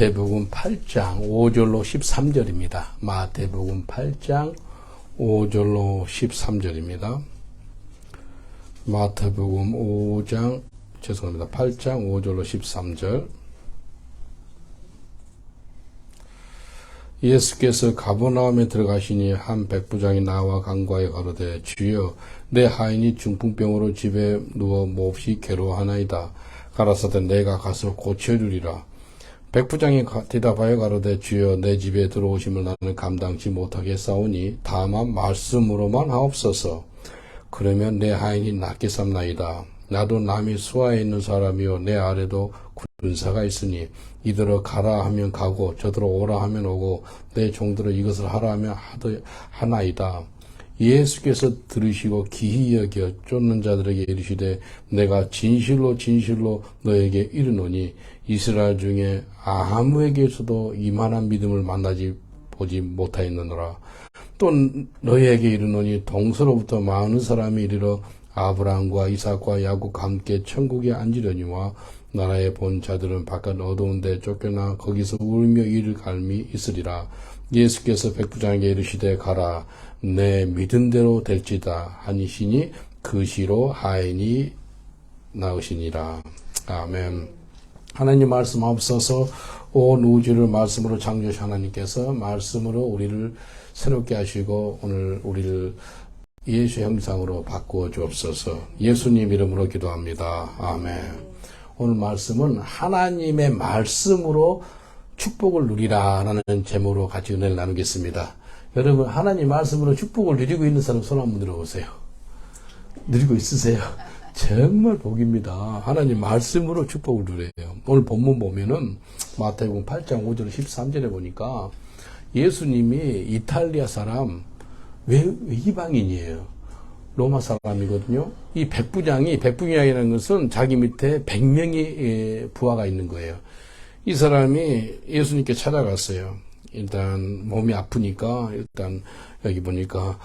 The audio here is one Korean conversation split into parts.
마태복음 8장 5절로 13절입니다. 마태복음 8장 5절로 13절입니다. 마태복음 8장 5절로 13절. 예수께서 가버나움에 들어가시니 한 백부장이 나와 간과에 가로되 주여 내 하인이 중풍병으로 집에 누워 몹시 괴로워하나이다. 가라사대 내가 가서 고쳐주리라. 백부장이 대답하여 가로되 주여 내 집에 들어오심을 나는 감당치 못하겠사오니 다만 말씀으로만 하옵소서. 그러면 내 하인이 낫게 삼나이다. 나도 남이 수하에 있는 사람이요 내 아래도 군사가 있으니 이들어 가라 하면 가고 저들어 오라 하면 오고 내 종들어 이것을 하라 하면 하나이다. 예수께서 들으시고 기히 여겨 쫓는 자들에게 이르시되 내가 진실로 진실로 너에게 이르노니 이스라엘 중에 아무에게서도 이만한 믿음을 보지 못하였느니라. 또 너희에게 이르노니 동서로부터 많은 사람이 이르러 아브라함과 이삭과 야곱과 함께 천국에 앉으려니와 나라에 본 자들은 바깥 어두운 데 쫓겨나 거기서 울며 이를 갈미 있으리라. 예수께서 백부장에게 이르시되 가라 내 믿은 대로 될지다 하니시니 그 시로 하인이 나으시니라. 아멘. 하나님 말씀하옵소서. 온 우주를 말씀으로 창조하신 하나님께서 말씀으로 우리를 새롭게 하시고 오늘 우리를 예수 형상으로 바꾸어 주옵소서. 예수님 이름으로 기도합니다. 아멘. 오늘 말씀은 하나님의 말씀으로 축복을 누리라라는 제목으로 같이 은혜를 나누겠습니다. 여러분 하나님 말씀으로 축복을 누리고 있는 사람 손 한번 들어보세요. 누리고 있으세요? 정말 복입니다. 하나님 말씀으로 축복을 누려요. 오늘 본문 보면은 마태복음 8장 5절 13절에 보니까 예수님이 이탈리아 사람 왜 이방인이에요. 로마 사람이거든요. 이 백부장이라는 것은 자기 밑에 100명의 부하가 있는 거예요. 이 사람이 예수님께 찾아갔어요. 일단 몸이 아프니까 일단 여기 보니까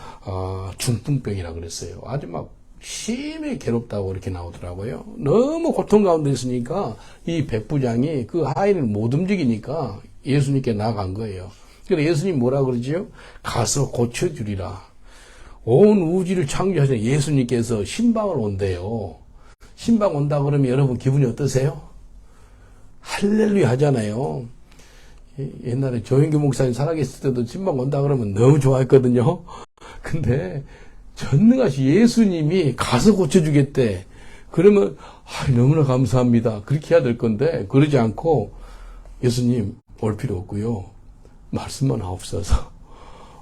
중풍병이라 그랬어요. 아주 막 심히 괴롭다고 이렇게 나오더라고요. 너무 고통 가운데 있으니까 이 백부장이 그 하인을 못 움직이니까 예수님께 나간 거예요. 그래서 예수님 뭐라 그러지요? 가서 고쳐주리라. 온 우주를 창조하신 예수님께서 신방을 온대요. 신방 온다 그러면 여러분 기분이 어떠세요? 할렐루야 하잖아요. 옛날에 조영규 목사님 살아계실 때도 신방 온다 그러면 너무 좋아했거든요. 근데 전능하신 예수님이 가서 고쳐주겠대. 그러면 너무나 감사합니다. 그렇게 해야 될 건데 그러지 않고 예수님 올 필요 없고요. 말씀만 하옵소서.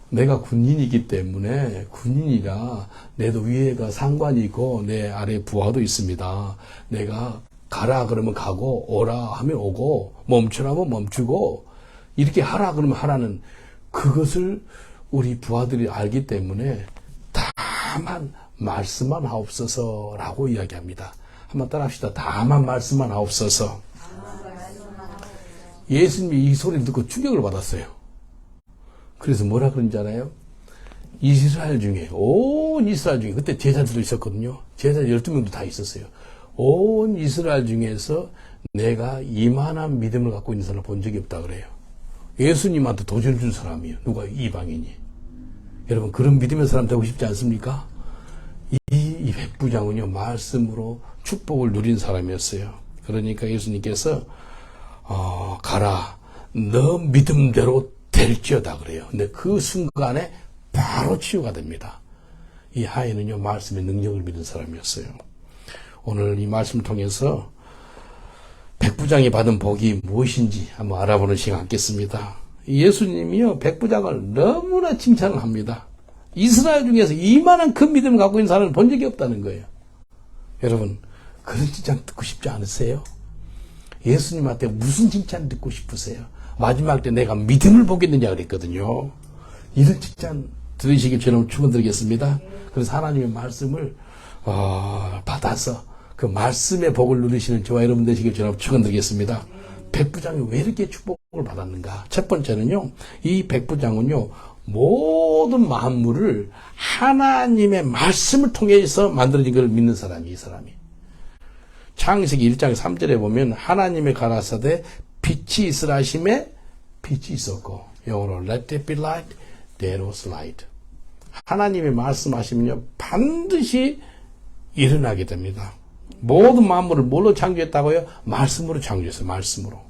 내가 군인이기 때문에 군인이라 내도 위에가 상관이 있고 내 아래 부하도 있습니다. 내가 가라 그러면 가고 오라 하면 오고 멈추라 하면 멈추고 이렇게 하라 그러면 하라는 그것을 우리 부하들이 알기 때문에 다만 말씀만 하옵소서라고 이야기합니다. 한번 따라합시다. 다만 말씀만 하옵소서. 예수님이 이 소리를 듣고 충격을 받았어요. 그래서 뭐라 그런지 알아요? 온 이스라엘 중에 그때 제자들도 있었거든요. 제자 12명도 다 있었어요. 온 이스라엘 중에서 내가 이만한 믿음을 갖고 있는 사람을 본 적이 없다 그래요. 예수님한테 도전을 준 사람이에요. 누가? 이방인이. 여러분 그런 믿음의 사람 되고 싶지 않습니까? 이 백부장은요 말씀으로 축복을 누린 사람이었어요. 그러니까 예수님께서 가라 너 믿음대로 될지어다 그래요. 근데 그 순간에 바로 치유가 됩니다. 이 하인은요 말씀의 능력을 믿는 사람이었어요. 오늘 이 말씀을 통해서 백부장이 받은 복이 무엇인지 한번 알아보는 시간 갖겠습니다. 예수님이요 백부장을 너무나 칭찬을 합니다. 이스라엘 중에서 이만한 큰 믿음을 갖고 있는 사람을 본 적이 없다는 거예요. 여러분 그런 칭찬 듣고 싶지 않으세요? 예수님한테 무슨 칭찬 듣고 싶으세요? 마지막 때 내가 믿음을 보겠느냐 그랬거든요. 이런 칭찬 들으시길 저는 축원드리겠습니다. 그래서 하나님의 말씀을 받아서 그 말씀의 복을 누리시는 저와 여러분 되시길 저는 축원드리겠습니다. 백부장이 왜 이렇게 축복을 받았는가? 첫 번째는요, 이 백부장은요 모든 만물을 하나님의 말씀을 통해서 만들어진 걸 믿는 사람이 이 사람이. 창세기 1장 3절에 보면 하나님의 가라사대 빛이 있으라 하심에 빛이 있었고, 영어로 let there be light, there was light. 하나님이 말씀하시면요, 반드시 일어나게 됩니다. 모든 만물을 뭘로 창조했다고요? 말씀으로 창조했어요. 말씀으로.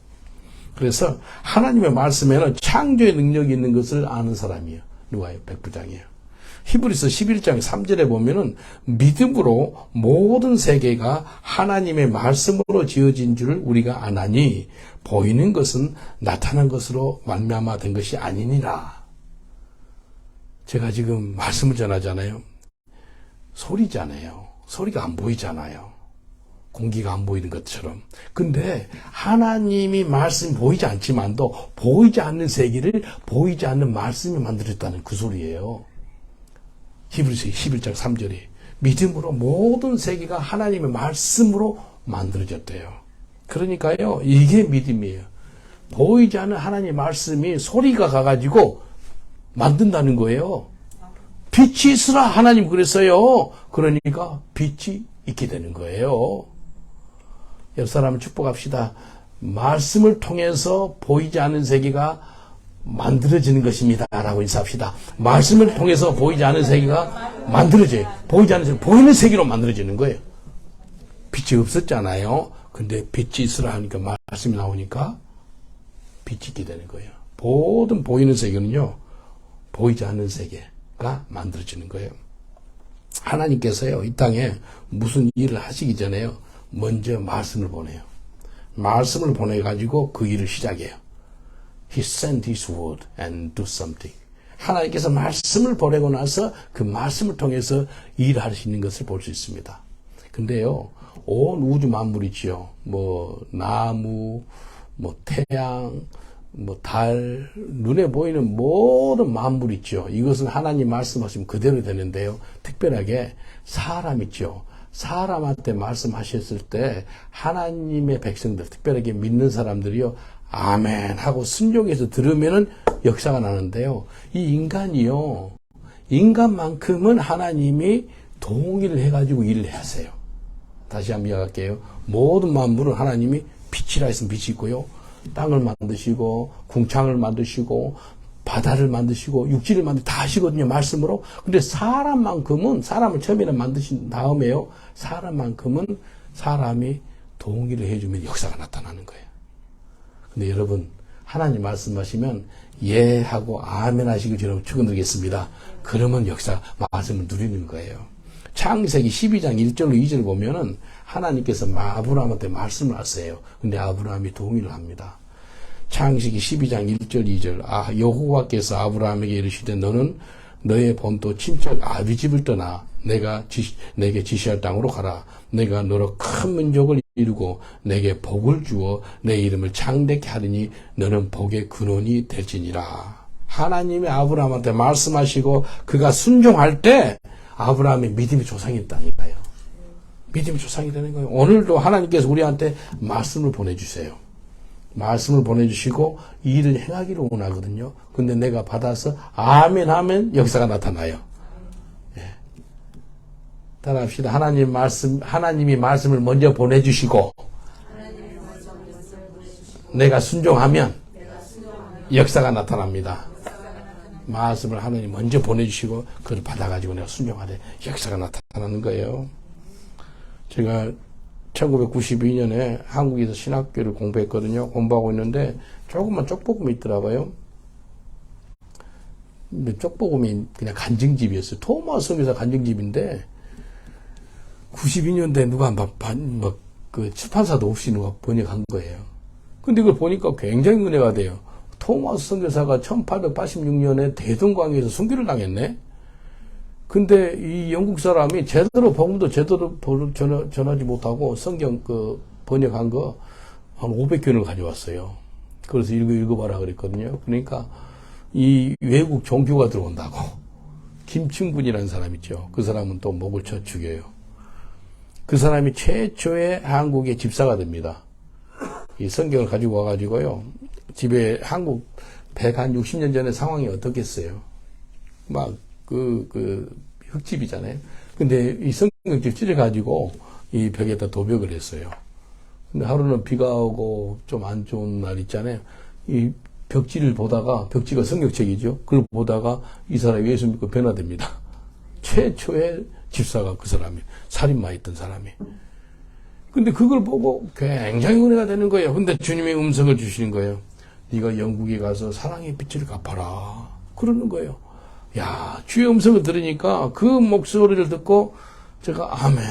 그래서 하나님의 말씀에는 창조의 능력이 있는 것을 아는 사람이에요. 누가요? 백부장이에요. 히브리서 11장 3절에 보면은 믿음으로 모든 세계가 하나님의 말씀으로 지어진 줄 우리가 아나니 보이는 것은 나타난 것으로 말미암아 된 것이 아니니라. 제가 지금 말씀을 전하잖아요. 소리잖아요. 소리가 안 보이잖아요. 공기가 안 보이는 것처럼. 근데 하나님이 말씀이 보이지 않지만도 보이지 않는 세계를 보이지 않는 말씀이 만들었다는 그 소리예요. 히브리서 11장 3절이 믿음으로 모든 세계가 하나님의 말씀으로 만들어졌대요. 그러니까요, 이게 믿음이에요. 보이지 않는 하나님의 말씀이 소리가 가가지고 만든다는 거예요. 빛이 있으라 하나님 그랬어요. 그러니까 빛이 있게 되는 거예요. 옆 사람을 축복합시다. 말씀을 통해서 보이지 않는 세계가 만들어지는 것입니다. 라고 인사합시다. 말씀을 통해서 보이지 않는 세계가 만들어져요. 보이지 않는 세계, 보이는 세계로 만들어지는 거예요. 빛이 없었잖아요. 근데 빛이 있으라 하니까 말씀이 나오니까 빛이 있게 되는 거예요. 모든 보이는 세계는요, 보이지 않는 세계가 만들어지는 거예요. 하나님께서요, 이 땅에 무슨 일을 하시기 전에요, 먼저 말씀을 보내요. 말씀을 보내가지고 그 일을 시작해요. He sent His word and do something. 하나님께서 말씀을 보내고 나서 그 말씀을 통해서 일하시는 것을 볼 수 있습니다. 근데요, 온 우주 만물이지요. 나무, 태양, 달, 눈에 보이는 모든 만물 있죠. 이것은 하나님 말씀하시면 그대로 되는데요. 특별하게 사람 있죠. 사람한테 말씀하셨을 때 하나님의 백성들, 특별하게 믿는 사람들이요, 아멘 하고 순종해서 들으면은 역사가 나는데요. 이 인간이요, 인간만큼은 하나님이 동의를 해가지고 일을 하세요. 다시 한번 이야기할게요. 모든 만물은 하나님이 빛이라 했으면 빛이 있고요, 땅을 만드시고 궁창을 만드시고 바다를 만드시고 육지를 다 하시거든요, 말씀으로. 근데 사람만큼은, 사람을 처음에는 만드신 다음에요, 사람만큼은 사람이 동의를 해주면 역사가 나타나는 거예요. 근데 여러분, 하나님 말씀하시면 예 하고 아멘 하시길 여러분 축원드리겠습니다. 그러면 역사 말씀을 누리는 거예요. 창세기 12장 1절로 2절 보면은 하나님께서 아브라함한테 말씀을 하세요. 근데 아브라함이 동의를 합니다. 창세기 12장 1절 2절 여호와께서 아브라함에게 이르시되 너는 너의 본토 친척 아비 집을 떠나 내게 지시할 땅으로 가라. 내가 너로 큰 민족을 이루고 내게 복을 주어 내 이름을 창대케 하리니 너는 복의 근원이 될지니라. 하나님이 아브라함한테 말씀하시고 그가 순종할 때 아브라함의 믿음이 조상이 있다니까요. 믿음이 조상이 되는 거예요. 오늘도 하나님께서 우리한테 말씀을 보내주세요. 말씀을 보내주시고 일을 행하기를 원하거든요. 근데 내가 받아서 아멘 하면 역사가 나타나요. 예. 따라합시다. 하나님이 말씀을 먼저 보내주시고 내가 순종하면 역사가 나타납니다. 말씀을 하나님 먼저 보내주시고 그걸 받아가지고 내가 순종하되 역사가 나타나는 거예요. 제가 1992년에 한국에서 신학교를 공부했거든요. 공부하고 있는데 조금만 쪽복음이 있더라고요. 근데 쪽복음이 그냥 간증집이었어요. 토마스 성교사 간증집인데 92년도에 누가 그 출판사도 없이 누가 번역한 거예요. 근데 이걸 보니까 굉장히 은혜가 돼요. 토마스 선교사가 1886년에 대동강에서 순교를 당했네. 근데 이 영국 사람이 제대로 복음도 제대로 전하지 못하고 성경 번역한 거 한 500권을 가져왔어요. 그래서 읽어봐라 그랬거든요. 그러니까 이 외국 종교가 들어온다고. 김충군이라는 사람 있죠. 그 사람은 또 목을 쳐 죽여요. 그 사람이 최초의 한국의 집사가 됩니다. 이 성경을 가지고 와가지고요. 집에 한국 160년 전에 상황이 어떻겠어요? 막 흙집이잖아요. 근데 이 성경집 찢어가지고 이 벽에다 도벽을 했어요. 근데 하루는 비가 오고 좀 안 좋은 날 있잖아요. 이 벽지를 보다가, 벽지가 성경책이죠. 그걸 보다가 이 사람이 예수 믿고 변화됩니다. 최초의 집사가 그 사람이, 살인마였던 사람이. 근데 그걸 보고 굉장히 은혜가 되는 거예요. 근데 주님이 음성을 주시는 거예요. 네가 영국에 가서 사랑의 빛을 갚아라. 그러는 거예요. 야, 주의 음성을 들으니까 그 목소리를 듣고 제가 아멘,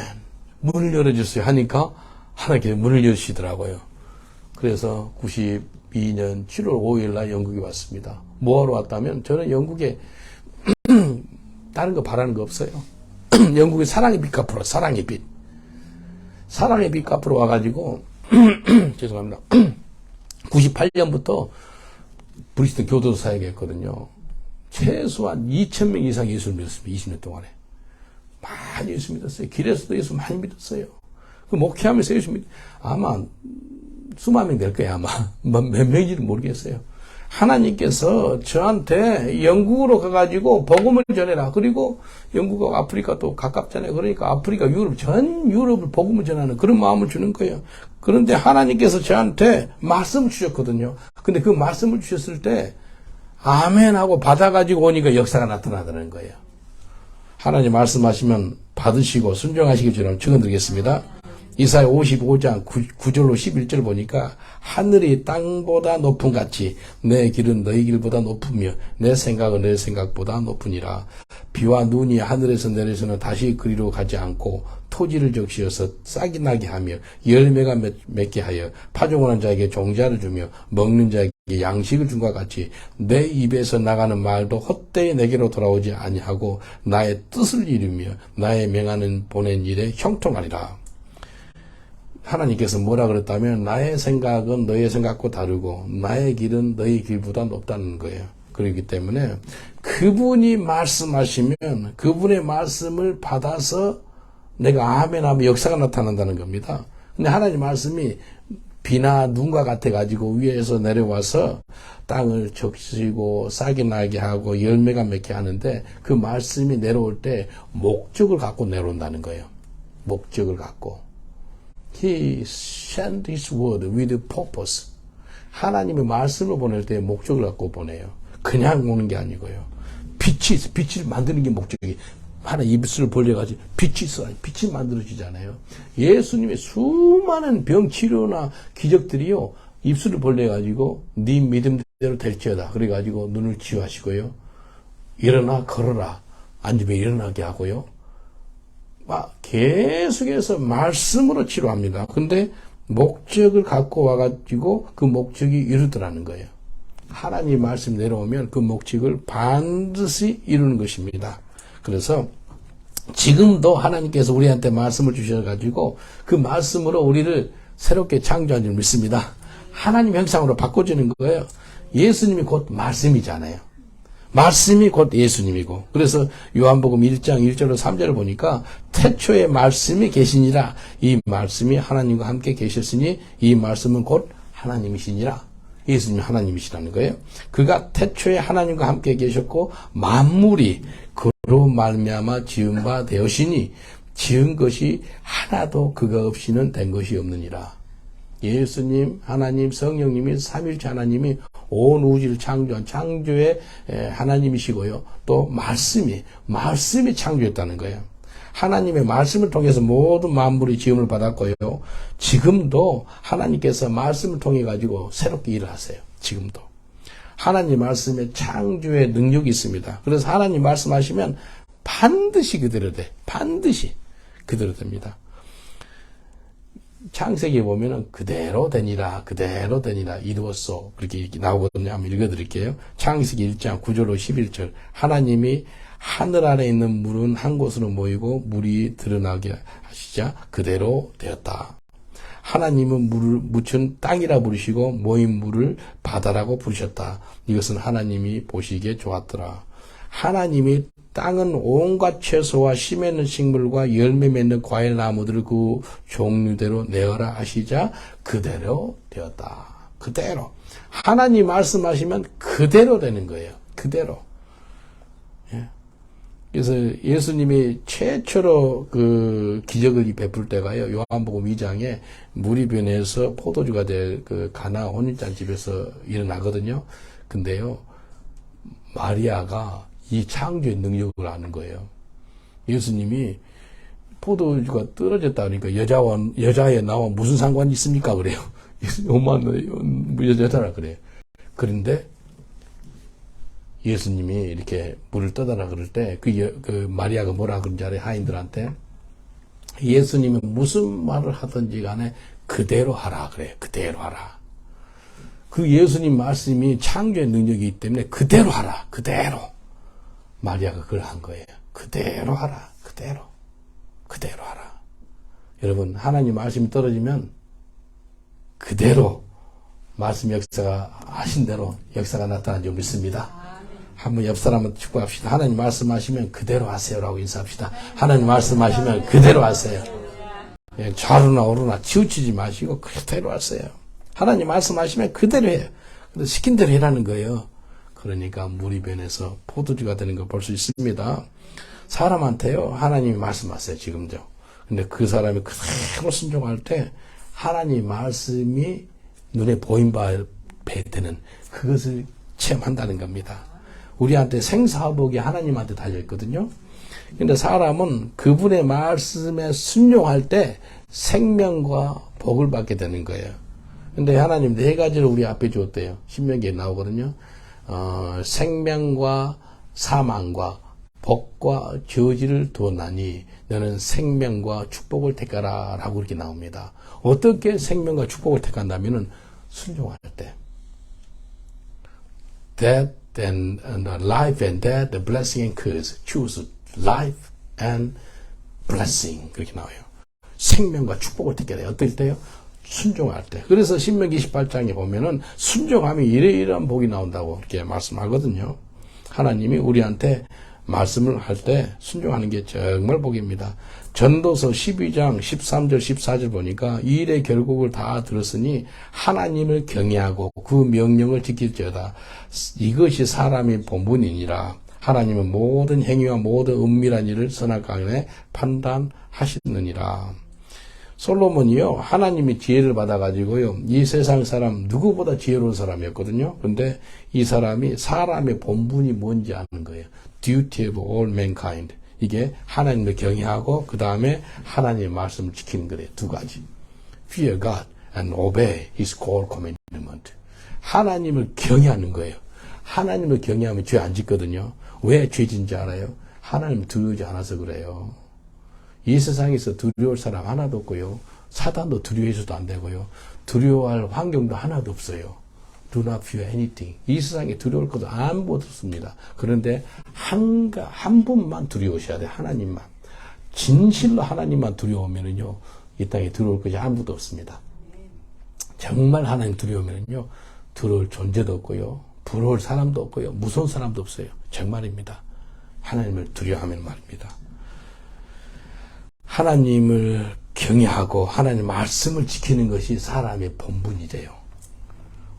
문을 열어주세요 하니까 하나님께서 문을 열시더라고요. 그래서 92년 7월 5일 날 영국에 왔습니다. 뭐하러 왔다면 저는 영국에 다른 거 바라는 거 없어요. 영국에 사랑의 빛 갚으러, 사랑의 빛. 사랑의 빛 갚으러 와가지고 죄송합니다. 98년부터 브리스톨 교도소 사역을 했거든요. 최소한 2,000명 이상 예수를 믿었습니다. 20년 동안에. 많이 예수 믿었어요. 길에서도 예수 많이 믿었어요. 그 목회하면서 예수 아마 수만 명 될 거예요. 아마 몇 명인지는 모르겠어요. 하나님께서 저한테 영국으로 가가지고 복음을 전해라. 그리고 영국하고 아프리카 또 가깝잖아요. 그러니까 아프리카, 유럽, 전 유럽을 복음을 전하는 그런 마음을 주는 거예요. 그런데 하나님께서 저한테 말씀을 주셨거든요. 근데 그 말씀을 주셨을 때 아멘 하고 받아가지고 오니까 역사가 나타나더라는 거예요. 하나님 말씀하시면 받으시고 순종하시길 주님 축원드리겠습니다. 이사야 55장 9절로 11절 보니까 하늘이 땅보다 높은 같이 내 길은 너희 길보다 높으며 내 생각은 내 생각보다 높으니라. 비와 눈이 하늘에서 내려서는 다시 그리로 가지 않고 토지를 적시어서 싹이 나게 하며 열매가 맺게 하여 파종하는 자에게 종자를 주며 먹는 자에게 양식을 준 것 같이 내 입에서 나가는 말도 헛되이 내게로 돌아오지 아니하고 나의 뜻을 이루며 나의 명하는 보낸 일에 형통하리라. 하나님께서 뭐라 그랬다면 나의 생각은 너의 생각과 다르고 나의 길은 너의 길보다 높다는 거예요. 그렇기 때문에 그분이 말씀하시면 그분의 말씀을 받아서 내가 아멘하면 역사가 나타난다는 겁니다. 근데 하나님 말씀이 비나 눈과 같아가지고 위에서 내려와서 땅을 적시고 싹이 나게 하고 열매가 맺게 하는데 그 말씀이 내려올 때 목적을 갖고 내려온다는 거예요. 목적을 갖고. He sent His word with purpose. 하나님의 말씀을 보낼 때 목적을 갖고 보내요. 그냥 오는 게 아니고요. 빛을 만드는 게 목적이. 하나님 입술을 벌려가지고 빛이 있어. 빛이 만들어지잖아요. 예수님의 수많은 병 치료나 기적들이요. 입술을 벌려가지고 네 믿음대로 될지어다. 그래가지고 눈을 치유하시고요. 일어나 걸어라. 앉으면 일어나게 하고요. 계속해서 말씀으로 치료합니다. 근데 목적을 갖고 와가지고 그 목적이 이루더라는 거예요. 하나님 말씀 내려오면 그 목적을 반드시 이루는 것입니다. 그래서 지금도 하나님께서 우리한테 말씀을 주셔가지고 그 말씀으로 우리를 새롭게 창조한 줄 믿습니다. 하나님 형상으로 바꿔주는 거예요. 예수님이 곧 말씀이잖아요. 말씀이 곧 예수님이고. 그래서 요한복음 1장 1절로 3절을 보니까 태초에 말씀이 계시니라. 이 말씀이 하나님과 함께 계셨으니 이 말씀은 곧 하나님이시니라. 예수님이 하나님이시라는 거예요. 그가 태초에 하나님과 함께 계셨고 만물이 그로 말미암아 지은 바 되었으니 지은 것이 하나도 그가 없이는 된 것이 없느니라. 예수님, 하나님, 성령님이 삼일체 하나님이 온 우주를 창조한 창조의 하나님이시고요. 또 말씀이 창조했다는 거예요. 하나님의 말씀을 통해서 모든 만물이 지음을 받았고요. 지금도 하나님께서 말씀을 통해 가지고 새롭게 일을 하세요. 지금도. 하나님 말씀에 창조의 능력이 있습니다. 그래서 하나님 말씀하시면 반드시 그대로 돼. 반드시 그대로 됩니다. 창세기에 보면은 그대로 되니라 이루었소. 그렇게 나오거든요. 한번 읽어드릴게요. 창세기 1장 9절로 11절. 하나님이 하늘 안에 있는 물은 한 곳으로 모이고 물이 드러나게 하시자 그대로 되었다. 하나님은 물을 묻힌 땅이라 부르시고 모인 물을 바다라고 부르셨다. 이것은 하나님이 보시기에 좋았더라. 하나님이 땅은 온갖 채소와 씨 맺는 식물과 열매 맺는 과일 나무들을 그 종류대로 내어라 하시자 그대로 되었다. 그대로. 하나님 말씀하시면 그대로 되는 거예요. 그대로. 예. 그래서 예수님이 최초로 그 기적을 베풀 때가요, 요한복음 2장에 물이 변해서 포도주가 될 그 가나 혼인잔치집에서 일어나거든요. 근데요, 마리아가 이 창조의 능력을 아는 거예요. 예수님이 포도주가 떨어졌다 그러니까 여자애 나와 무슨 상관이 있습니까? 그래요. 엄마는 여자라 그래요. 그런데 예수님이 이렇게 물을 떠다라 그럴 때, 그 마리아가 뭐라 그런지 알아요? 하인들한테. 예수님은 무슨 말을 하든지 간에 그대로 하라. 그래요. 그대로 하라. 그 예수님 말씀이 창조의 능력이기 때문에 그대로 하라. 그대로. 마리아가 그걸 한 거예요. 그대로 하라. 그대로. 그대로 하라. 여러분, 하나님 말씀이 떨어지면 그대로 말씀 역사가 하신 대로 역사가 나타난 줄 믿습니다. 한번 옆 사람한테 축복합시다. 하나님 말씀하시면 그대로 하세요라고 인사합시다. 하나님 말씀하시면 그대로 하세요. 좌로나 오로나 치우치지 마시고 그대로 하세요. 하나님 말씀하시면 그대로 해요. 근데 시킨 대로 해라는 거예요. 그러니까 물이 변해서 포도주가 되는 걸 볼 수 있습니다. 사람한테요, 하나님이 말씀하세요, 지금도. 근데 그 사람이 그대로 순종할 때 하나님 말씀이 눈에 보인 바에 되는 그것을 체험한다는 겁니다. 우리한테 생사복이 하나님한테 달려있거든요. 근데 사람은 그분의 말씀에 순종할 때 생명과 복을 받게 되는 거예요. 근데 하나님 네 가지를 우리 앞에 주었대요. 신명기에 나오거든요. 생명과 사망과 복과 저지를 두었나니 너는 생명과 축복을 택하라 라고 이렇게 나옵니다. 어떻게 생명과 축복을 택한다면은 순종할 때. Death and life and death, the blessing and curse. Choose life and blessing. 그렇게 나와요. 생명과 축복을 택해야 돼요. 어떨 때요? 순종할 때. 그래서 신명기 28장에 보면은 순종하면 이러이러한 복이 나온다고 이렇게 말씀하거든요. 하나님이 우리한테 말씀을 할 때 순종하는 게 정말 복입니다. 전도서 12장 13절 14절 보니까 이 일의 결국을 다 들었으니 하나님을 경외하고 그 명령을 지킬지어다. 이것이 사람의 본분이니라. 하나님은 모든 행위와 모든 은밀한 일을 선악간에 판단하시느니라. 솔로몬이요, 하나님이 지혜를 받아가지고요, 이 세상 사람 누구보다 지혜로운 사람이었거든요. 근데 이 사람이 사람의 본분이 뭔지 아는 거예요. Duty of all mankind. 이게 하나님을 경외하고 그 다음에 하나님의 말씀을 지키는 거예요. 두 가지. Fear God and obey His core commandment. 하나님을 경외하는 거예요. 하나님을 경외하면 죄 안 짓거든요. 왜 죄 짓는지 알아요? 하나님을 두려워하지 않아서 그래요. 이 세상에서 두려울 사람 하나도 없고요. 사단도 두려워해서도 안 되고요. 두려워할 환경도 하나도 없어요. Do not fear anything. 이 세상에 두려울 것도 아무것도 없습니다. 그런데 한 분만 두려우셔야 돼요. 하나님만. 진실로 하나님만 두려우면은요, 이 땅에 두려울 것이 아무것도 없습니다. 정말 하나님 두려우면은요, 두려울 존재도 없고요, 부러울 사람도 없고요, 무서운 사람도 없어요. 정말입니다. 하나님을 두려워하면 말입니다. 하나님을 경외하고 하나님 말씀을 지키는 것이 사람의 본분이 돼요.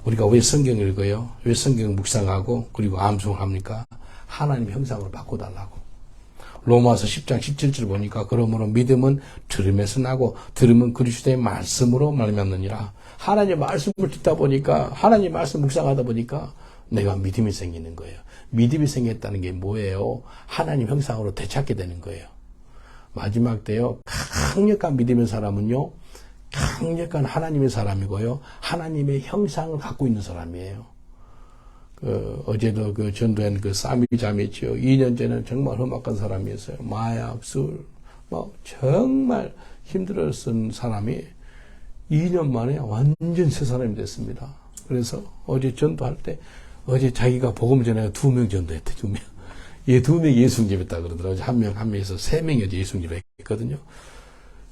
우리가 왜 성경을 읽어요? 왜 성경을 묵상하고 그리고 암송을 합니까? 하나님 형상으로 바꿔달라고. 로마서 10장 17절 보니까 그러므로 믿음은 들음에서 나고 들음은 그리스도의 말씀으로 말미암느니라. 하나님 말씀을 듣다 보니까 하나님 말씀 묵상하다 보니까 내가 믿음이 생기는 거예요. 믿음이 생겼다는 게 뭐예요? 하나님 형상으로 되찾게 되는 거예요. 마지막 때요, 강력한 믿음의 사람은요, 강력한 하나님의 사람이고요, 하나님의 형상을 갖고 있는 사람이에요. 어제도 전도한 쌈이자매 있죠. 2년 전에는 정말 험악한 사람이었어요. 마약, 술, 정말 힘들었던 사람이 2년 만에 완전 새 사람이 됐습니다. 그래서 어제 전도할 때, 어제 자기가 복음 전에 2명 전도했대, 2명. 얘 2명이 예수님했다 그러더라고요. 한 명에서 3명이 어제 예수님을 했거든요.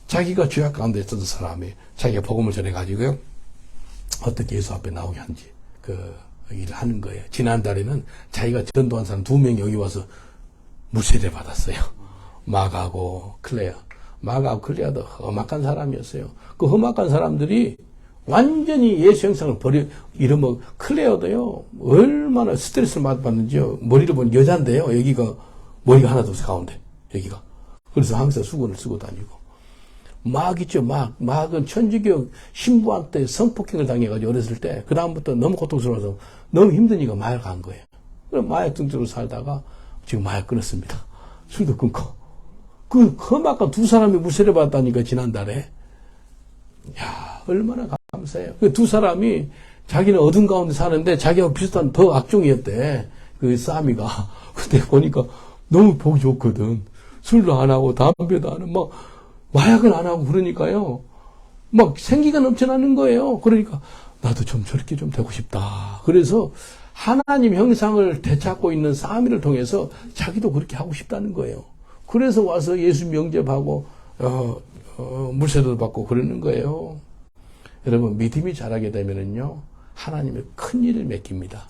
자기가 죄악 가운데 있었던 사람이 자기가 복음을 전해가지고요, 어떻게 예수 앞에 나오게 한지, 일을 하는 거예요. 지난달에는 자기가 전도한 사람 2명이 여기 와서 무세례 받았어요. 마가하고 클레어. 마가하고 클레어도 험악한 사람이었어요. 그 험악한 사람들이 완전히 예수 형상을 이러면 클레어도요, 얼마나 스트레스를 받았는지요. 머리를 보니 여잔데요. 여기가 머리가 하나도 없어, 가운데. 여기가. 그래서 항상 수건을 쓰고 다니고. 막 있죠, 막. 막은 천주교 신부한테 성폭행을 당해가지고 어렸을 때, 그다음부터 너무 고통스러워서 너무 힘드니까 마약 간 거예요. 그럼 마약 중독으로 살다가 지금 마약 끊었습니다. 술도 끊고. 그 험악한 두 사람이 무쇠를 받았다니까, 지난달에. 야, 얼마나 감사해요. 그 두 사람이 자기는 어둠 가운데 사는데 자기하고 비슷한 더 악종이었대. 그 싸미가. 근데 보니까 너무 보기 좋거든. 술도 안 하고 담배도 안 하고 막 마약을 안 하고 그러니까요. 막 생기가 넘쳐나는 거예요. 그러니까 나도 좀 저렇게 좀 되고 싶다. 그래서 하나님 형상을 되찾고 있는 싸미를 통해서 자기도 그렇게 하고 싶다는 거예요. 그래서 와서 예수 명접하고 물세도 받고 그러는 거예요. 여러분 믿음이 자라게 되면은요 하나님의 큰 일을 맡깁니다.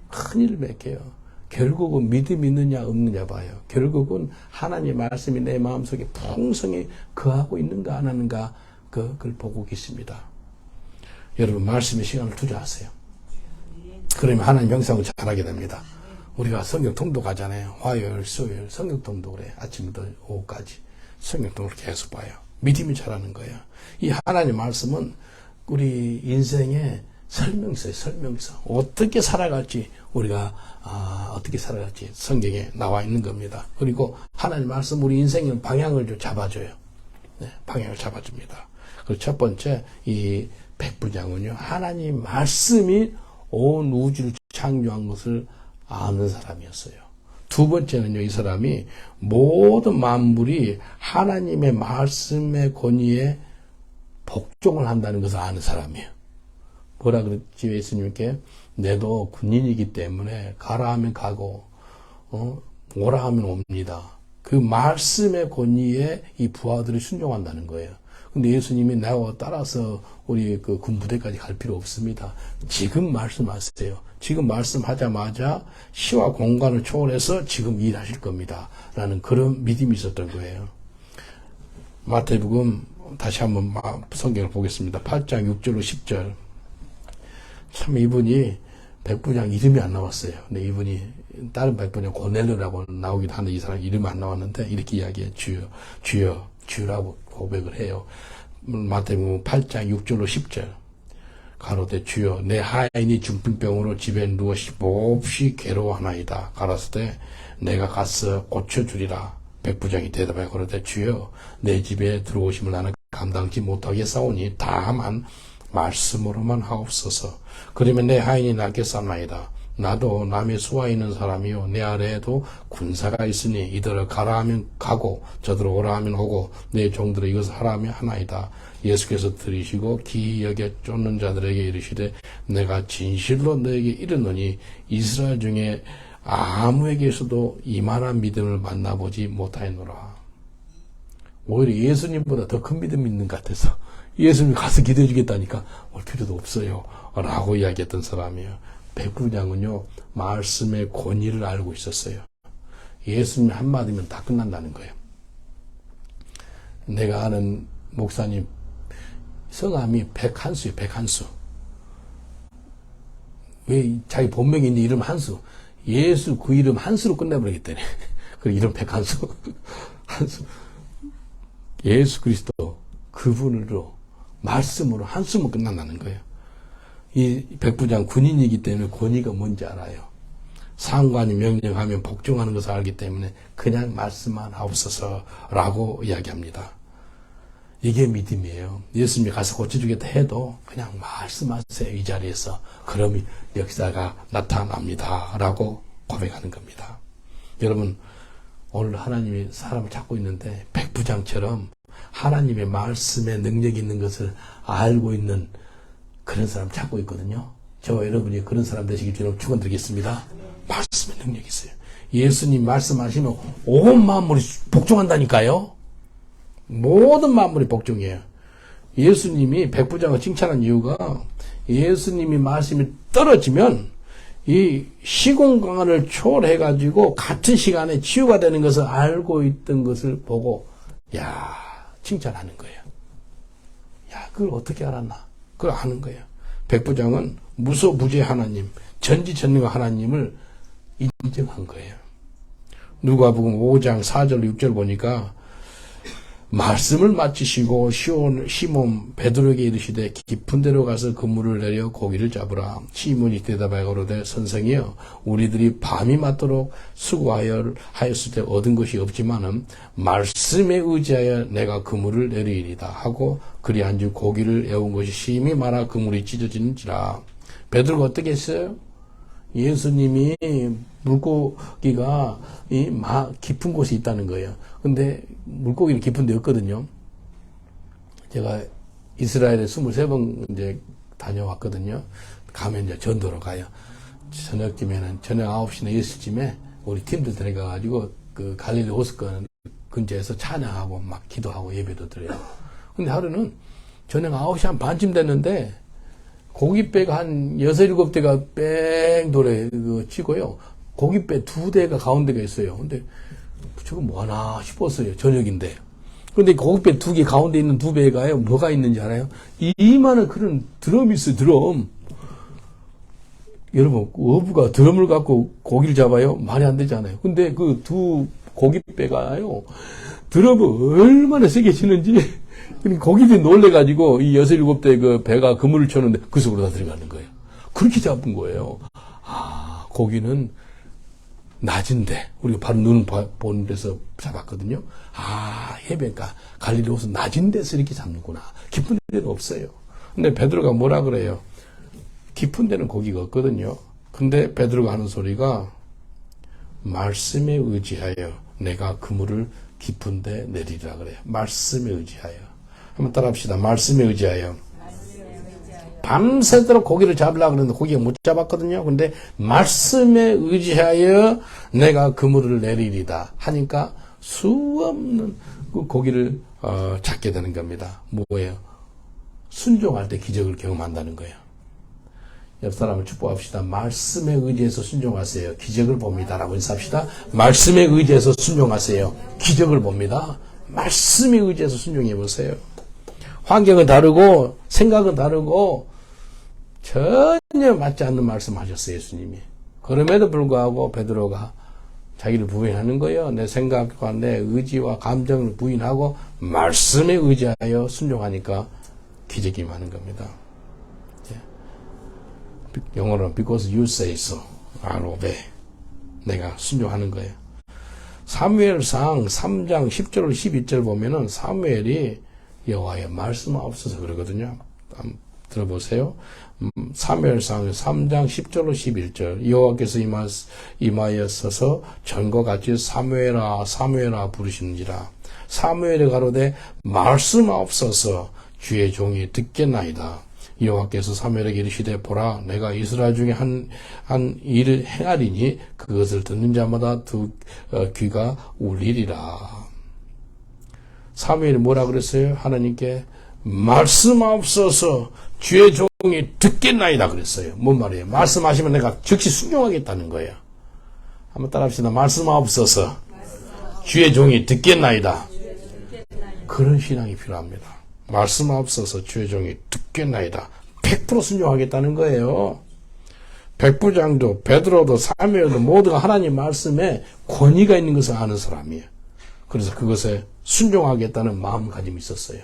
큰 일을 맡겨요. 결국은 믿음이 있느냐 없느냐 봐요. 결국은 하나님의 말씀이 내 마음속에 풍성히 거하고 있는가 안 하는가 그걸 보고 계십니다. 여러분 말씀의 시간을 투자하세요. 그러면 하나님 형상을 잘하게 됩니다. 우리가 성경 통독하잖아요. 화요일, 수요일 성경 통독을 해. 아침부터 오후까지 성경 통독을 계속 봐요. 믿음이 자라는 거예요. 이 하나님 말씀은 우리 인생의 설명서예요. 설명서. 어떻게 살아갈지 우리가 어떻게 살아갈지 성경에 나와 있는 겁니다. 그리고 하나님 말씀 우리 인생의 방향을 좀 잡아줘요. 네, 방향을 잡아줍니다. 그리고 첫 번째 이 백부장은요. 하나님 말씀이 온 우주를 창조한 것을 아는 사람이었어요. 두 번째는요. 이 사람이 모든 만물이 하나님의 말씀의 권위에 복종을 한다는 것을 아는 사람이에요. 뭐라 그랬지 예수님께? 내도 군인이기 때문에 가라 하면 가고 오라 하면 옵니다. 그 말씀의 권위에 이 부하들이 순종한다는 거예요. 근데 예수님이 나와 따라서 우리 그 군부대까지 갈 필요 없습니다. 지금 말씀하세요. 지금 말씀하자마자 시와 공간을 초월해서 지금 일하실 겁니다. 라는 그런 믿음이 있었던 거예요. 마태복음 다시 한번 성경을 보겠습니다. 8장 6절로 10절. 참 이분이 백부장 이름이 안 나왔어요. 근데 이분이 다른 백부장 고넬료라고 나오기도 하는데 이 사람 이름이 안 나왔는데 이렇게 이야기해요. 주여 주라고 고백을 해요. 마태복음 8장 6절로 10절. 가로되 주여 내 하인이 중풍병으로 집에 누워 몹시 괴로워하나이다. 가라사대 내가 가서 고쳐주리라. 백부장이 대답하여 가로되 주여 내 집에 들어오심을 나는 감당치 못하겠사오니 다만 말씀으로만 하옵소서. 그러면 내 하인이 낫겠사나이다. 나도 남의 수하 있는 사람이요 내 아래에도 군사가 있으니 이들을 가라 하면 가고 저들을 오라 하면 오고 내 종들을 이것을 하라 하면 하나이다. 예수께서 들으시고 기이 여겨 쫓는 자들에게 이르시되 내가 진실로 너에게 이르노니 이스라엘 중에 아무에게서도 이만한 믿음을 만나보지 못하였노라. 오히려 예수님보다 더 큰 믿음이 있는 것 같아서 예수님이 가서 기도해 주겠다니까 올 필요도 없어요 라고 이야기했던 사람이에요. 백부장은요 말씀의 권위를 알고 있었어요. 예수님 한마디면 다 끝난다는 거예요. 내가 아는 목사님 성함이 백한수예요. 백한수. 왜 자기 본명이 있는 이름 한수. 예수 그 이름 한수로 끝내버리겠다네. 그 이름 백한수. 한수. 예수 그리스도 그분으로 말씀으로 한수면 끝난다는 거예요. 이 백부장 군인이기 때문에 권위가 뭔지 알아요. 상관이 명령하면 복종하는 것을 알기 때문에 그냥 말씀만 하옵소서라고 이야기합니다. 이게 믿음이에요. 예수님이 가서 고쳐주겠다 해도 그냥 말씀하세요. 이 자리에서. 그러면 역사가 나타납니다. 라고 고백하는 겁니다. 여러분 오늘 하나님이 사람을 찾고 있는데 백부장처럼 하나님의 말씀에 능력이 있는 것을 알고 있는 그런 사람 찾고 있거든요. 저와 여러분이 그런 사람 되시길 주님 축원드리겠습니다. 말씀에 능력이 있어요. 예수님 말씀하시면 온 만물이 복종한다니까요. 모든 만물이 복종해요. 예수님이 백부장을 칭찬한 이유가 예수님이 말씀이 떨어지면 이 시공간을 초월해가지고 같은 시간에 치유가 되는 것을 알고 있던 것을 보고 칭찬하는 거예요. 그걸 어떻게 알았나? 그걸 아는 거예요. 백부장은 무소부재 하나님, 전지전능한 하나님을 인정한 거예요. 누가복음 5장 4절 6절 보니까 말씀을 마치시고 시몬 베드로에게 이르시되 깊은 데로 가서 그물을 내려 고기를 잡으라. 시몬이 대답하여 가로되 선생이여 우리들이 밤이 맞도록 수고하였을 때 얻은 것이 없지만은 말씀에 의지하여 내가 그물을 내리이리다 하고 그리한즉 고기를 애운 것이 심히 많아 그물이 찢어지는지라. 베드로가 어떻게 했어요? 예수님이 물고기가 깊은 곳에 있다는 거예요. 근데 물고기는 깊은 데 없거든요. 제가 이스라엘에 23번 이제 다녀왔거든요. 가면 이제 전도로 가요. 저녁쯤에는 저녁 9시나 10시쯤에 우리 팀들 데려가가지고 그 갈릴리 호숫가 근처에서 찬양하고 막 기도하고 예배도 드려요. 근데 하루는 저녁 9시 한 반쯤 됐는데 고깃배가 한 6, 7대가 뺑 돌에 치고요. 고깃배 2대가 가운데가 있어요. 근데 저거 뭐하나 싶었어요. 저녁인데. 근데 고깃배 2개 가운데 있는 2배가요. 뭐가 있는지 알아요? 이만한 그런 드럼이 있어요. 드럼. 여러분 어부가 드럼을 갖고 고기를 잡아요? 말이 안 되잖아요. 근데 그 2 고깃배가요. 드럼을 얼마나 세게 치는지 고기들이 놀래가지고 이 6, 7대 그 배가 그물을 쳤는데 그 속으로 다 들어가는 거예요. 그렇게 잡은 거예요. 아, 고기는 낮은데 우리가 바로 눈 보는 데서 잡았거든요. 아, 해변가 갈릴리 호수 낮은 데서 이렇게 잡는구나. 깊은 데는 없어요. 근데 베드로가 뭐라 그래요? 깊은 데는 고기가 없거든요. 근데 베드로가 하는 소리가 말씀에 의지하여 내가 그물을 깊은 데 내리라 그래요. 말씀에 의지하여. 한번 따라합시다. 말씀에 의지하여. 밤새도록 고기를 잡으려고 그랬는데 고기가 못 잡았거든요. 근데 말씀에 의지하여 내가 그물을 내리리다 하니까 수없는 그 고기를 잡게 되는 겁니다. 뭐예요? 순종할 때 기적을 경험한다는 거예요. 옆 사람을 축복합시다. 말씀에 의지해서 순종하세요. 기적을 봅니다. 라고 인사합시다. 말씀에 의지해서 순종하세요. 기적을 봅니다. 말씀에 의지해서 순종해 보세요. 환경은 다르고 생각은 다르고 전혀 맞지 않는 말씀 하셨어요. 예수님이. 그럼에도 불구하고 베드로가 자기를 부인하는 거예요. 내 생각과 내 의지와 감정을 부인하고 말씀에 의지하여 순종하니까 기적이 많은 겁니다. 영어로는 because you say so, I'll obey. 내가 순종하는 거예요. 사무엘상 3장 10절 12절 보면은 사무엘이 여호와의 말씀하옵소서 그러거든요. 한번 들어보세요. 사무엘상 3장 10절 11절 여호와께서 임하여서서 전과 같이 사무엘아 사무엘아 부르시는지라. 사무엘이 가로되 말씀하옵소서 주의 종이 듣겠나이다. 여호와께서 사무엘에게 이르시되 보라 내가 이스라엘 중에 한 일을 행하리니 그것을 듣는 자마다 귀가 울리리라. 사무엘이 뭐라 그랬어요? 하나님께 말씀하옵소서 주의 종이 듣겠나이다 그랬어요. 뭔 말이에요? 말씀하시면 내가 즉시 순종하겠다는 거예요. 한번 따라합시다. 말씀하옵소서 주의 종이 듣겠나이다. 그런 신앙이 필요합니다. 말씀하옵소서 주의 종이 듣겠나이다. 100% 순종하겠다는 거예요. 백부장도 베드로도 사무엘도 모두가 하나님 말씀에 권위가 있는 것을 아는 사람이에요. 그래서 그것에 순종하겠다는 마음가짐이 있었어요.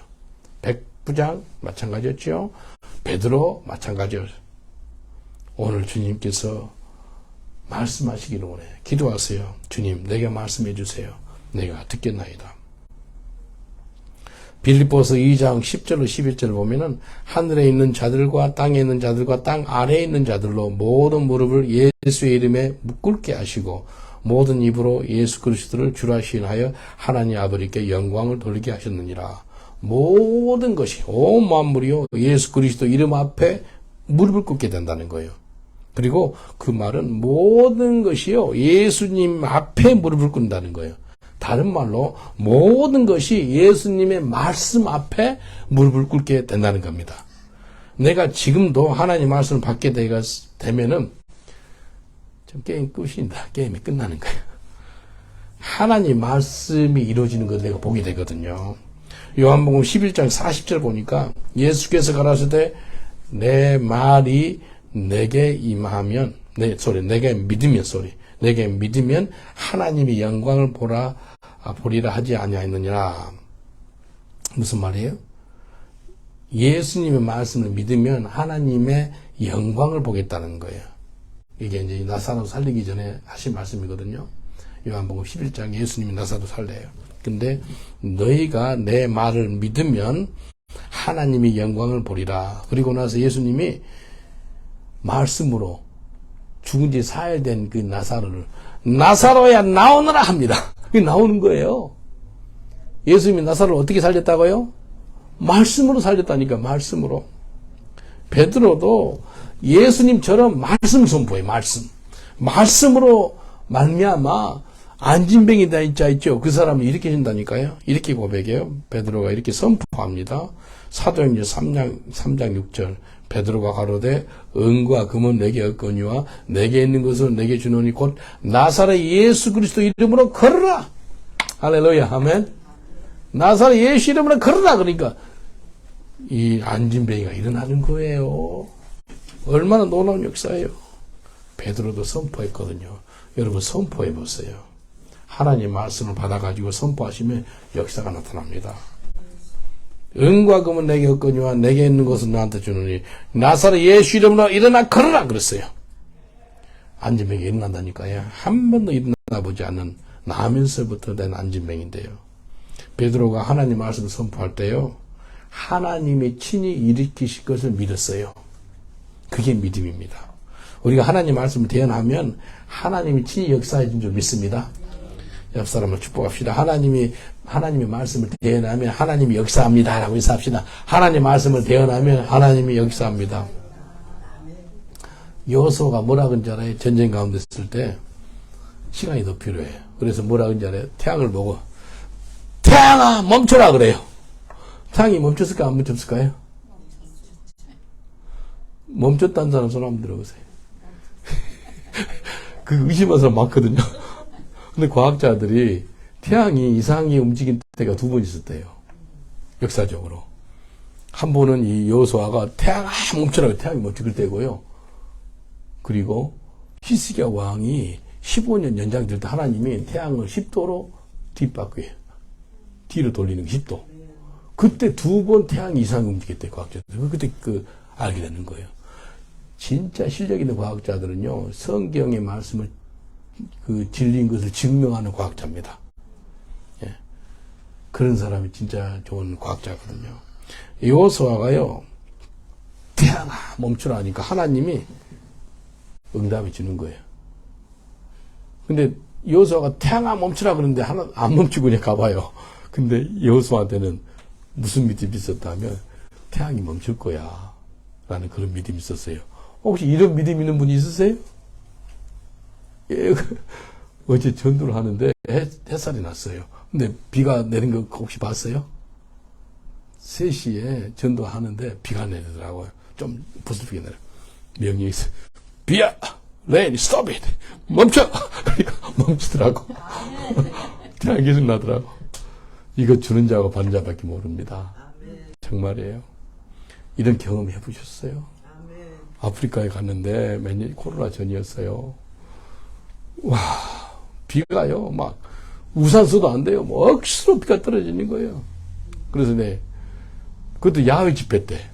백부장 마찬가지였죠. 베드로 마찬가지였어요. 오늘 주님께서 말씀하시기를 원해. 기도하세요. 주님 내게 말씀해 주세요. 내가 듣겠나이다. 빌립보서 2장 10절로 11절 보면은 하늘에 있는 자들과 땅에 있는 자들과 땅 아래에 있는 자들로 모든 무릎을 예수의 이름에 꿇게 하시고 모든 입으로 예수 그리스도를 주라 시인하여 하나님 아버지께 영광을 돌리게 하셨느니라. 모든 것이 온 만물이요 예수 그리스도 이름 앞에 무릎을 꿇게 된다는 거예요. 그리고 그 말은 모든 것이요 예수님 앞에 무릎을 꿇는다는 거예요. 다른 말로 모든 것이 예수님의 말씀 앞에 무릎을 꿇게 된다는 겁니다. 내가 지금도 하나님 말씀을 받게 되면은 좀 게임 끝인다. 게임이 끝나는 거예요. 하나님 말씀이 이루어지는 걸 내가 보게 되거든요. 요한복음 11장 40절 보니까 예수께서 가라사대 내 말이 내게 임하면 내게 믿으면 내게 믿으면 하나님의 영광을 보리라 하지 아니하였느니라. 무슨 말이에요? 예수님의 말씀을 믿으면 하나님의 영광을 보겠다는 거예요. 이게 이제 나사로 살리기 전에 하신 말씀이거든요. 요한복음 11장 예수님이 나사로 살려요. 근데 너희가 내 말을 믿으면 하나님의 영광을 보리라. 그리고 나서 예수님이 말씀으로 죽은 지 사흘 된 그 나사로야 나오너라 합니다. 그게 나오는 거예요. 예수님이 나사로를 어떻게 살렸다고요? 말씀으로 살렸다니까, 말씀으로. 베드로도 예수님처럼 말씀 선포해, 말씀으로 말미암아 안진뱅이 자 있죠. 그 사람을 일으키신다니까요. 이렇게 고백해요. 베드로가 이렇게 선포합니다. 사도행전 3장 6절. 베드로가 가로되 은과 금은 내게 없거니와 내게 있는 것을 내게 주노니 곧 나사렛 예수 그리스도 이름으로 걸으라. 할렐루야. 아멘. 나사렛 예수 이름으로 걸으라. 그러니까 이 안진뱅이가 일어나는 거예요. 얼마나 놀라운 역사예요. 베드로도 선포했거든요. 여러분 선포해 보세요. 하나님 말씀을 받아가지고 선포하시면 역사가 나타납니다. 은과 금은 내게 없거니와 내게 있는 것은 너한테 주노니 나사렛 예수 이름으로 일어나 걸으라 그랬어요. 안진뱅이 일어난다니까요. 한 번도 일어나 보지 않는 나면서부터 된 안진뱅인데요. 베드로가 하나님 말씀을 선포할 때요. 하나님이 친히 일으키실 것을 믿었어요. 그게 믿음입니다. 우리가 하나님 말씀을 대언하면 하나님이 친히 역사해 준 줄 믿습니다. 옆 사람을 축복합시다. 하나님의 말씀을 대언하면 하나님이 역사합니다. 라고 인사합시다. 하나님 말씀을 대언하면 하나님이 역사합니다. 여호수아가 뭐라 그런지 알아요? 전쟁 가운데 있을 때 시간이 더 필요해요. 그래서 뭐라 그런지 알아요? 태양을 보고 태양아 멈춰라 그래요. 태양이 멈췄을까 안 멈췄을까요? 멈췄다는 사람 손 한번 들어보세요. 그 의심하는 사람 많거든요. 근데 과학자들이 태양이 이상하게 움직인 때가 두 번 있었대요. 역사적으로. 한 번은 이 여호수아가 태양아 멈춰라 태양이 멈출 때고요. 그리고 히스기야 왕이 15년 연장될 때 하나님이 태양을 10도로 뒷바퀴에 뒤로 돌리는 게 10도. 그때 두 번 태양이 이상하게 움직였대요. 과학자들. 그때 알게 되는 거예요. 진짜 실력 있는 과학자들은요, 성경의 말씀을 진리인 것을 증명하는 과학자입니다. 예. 그런 사람이 진짜 좋은 과학자거든요. 여호수아가요, 태양아 멈추라 하니까 하나님이 응답해 주는 거예요. 근데 여호수아가 태양아 멈추라 그러는데 안 멈추고 그냥 가봐요. 근데 여호수아한테는 무슨 믿음이 있었다면 태양이 멈출 거야 라는 그런 믿음이 있었어요. 혹시 이런 믿음 있는 분이 있으세요? 예, 어제 전도를 하는데 햇살이 났어요. 근데 비가 내린 거 혹시 봤어요? 3시에 전도하는데 비가 내리더라고요. 좀 부슬프게 내려. 명령이 있어요. 비야! 레인, stop it! 멈춰! 그러니까 멈추더라고. 태양이 계속 나더라고. 이거 주는 자하고 받는 자밖에 모릅니다. 정말이에요. 이런 경험 해보셨어요? 아프리카에 갔는데 몇 년 코로나 전이었어요. 와, 비가요, 막, 우산 써도 안 돼요. 뭐, 억수로 비가 떨어지는 거예요. 그래서 그것도 야외 집회 때.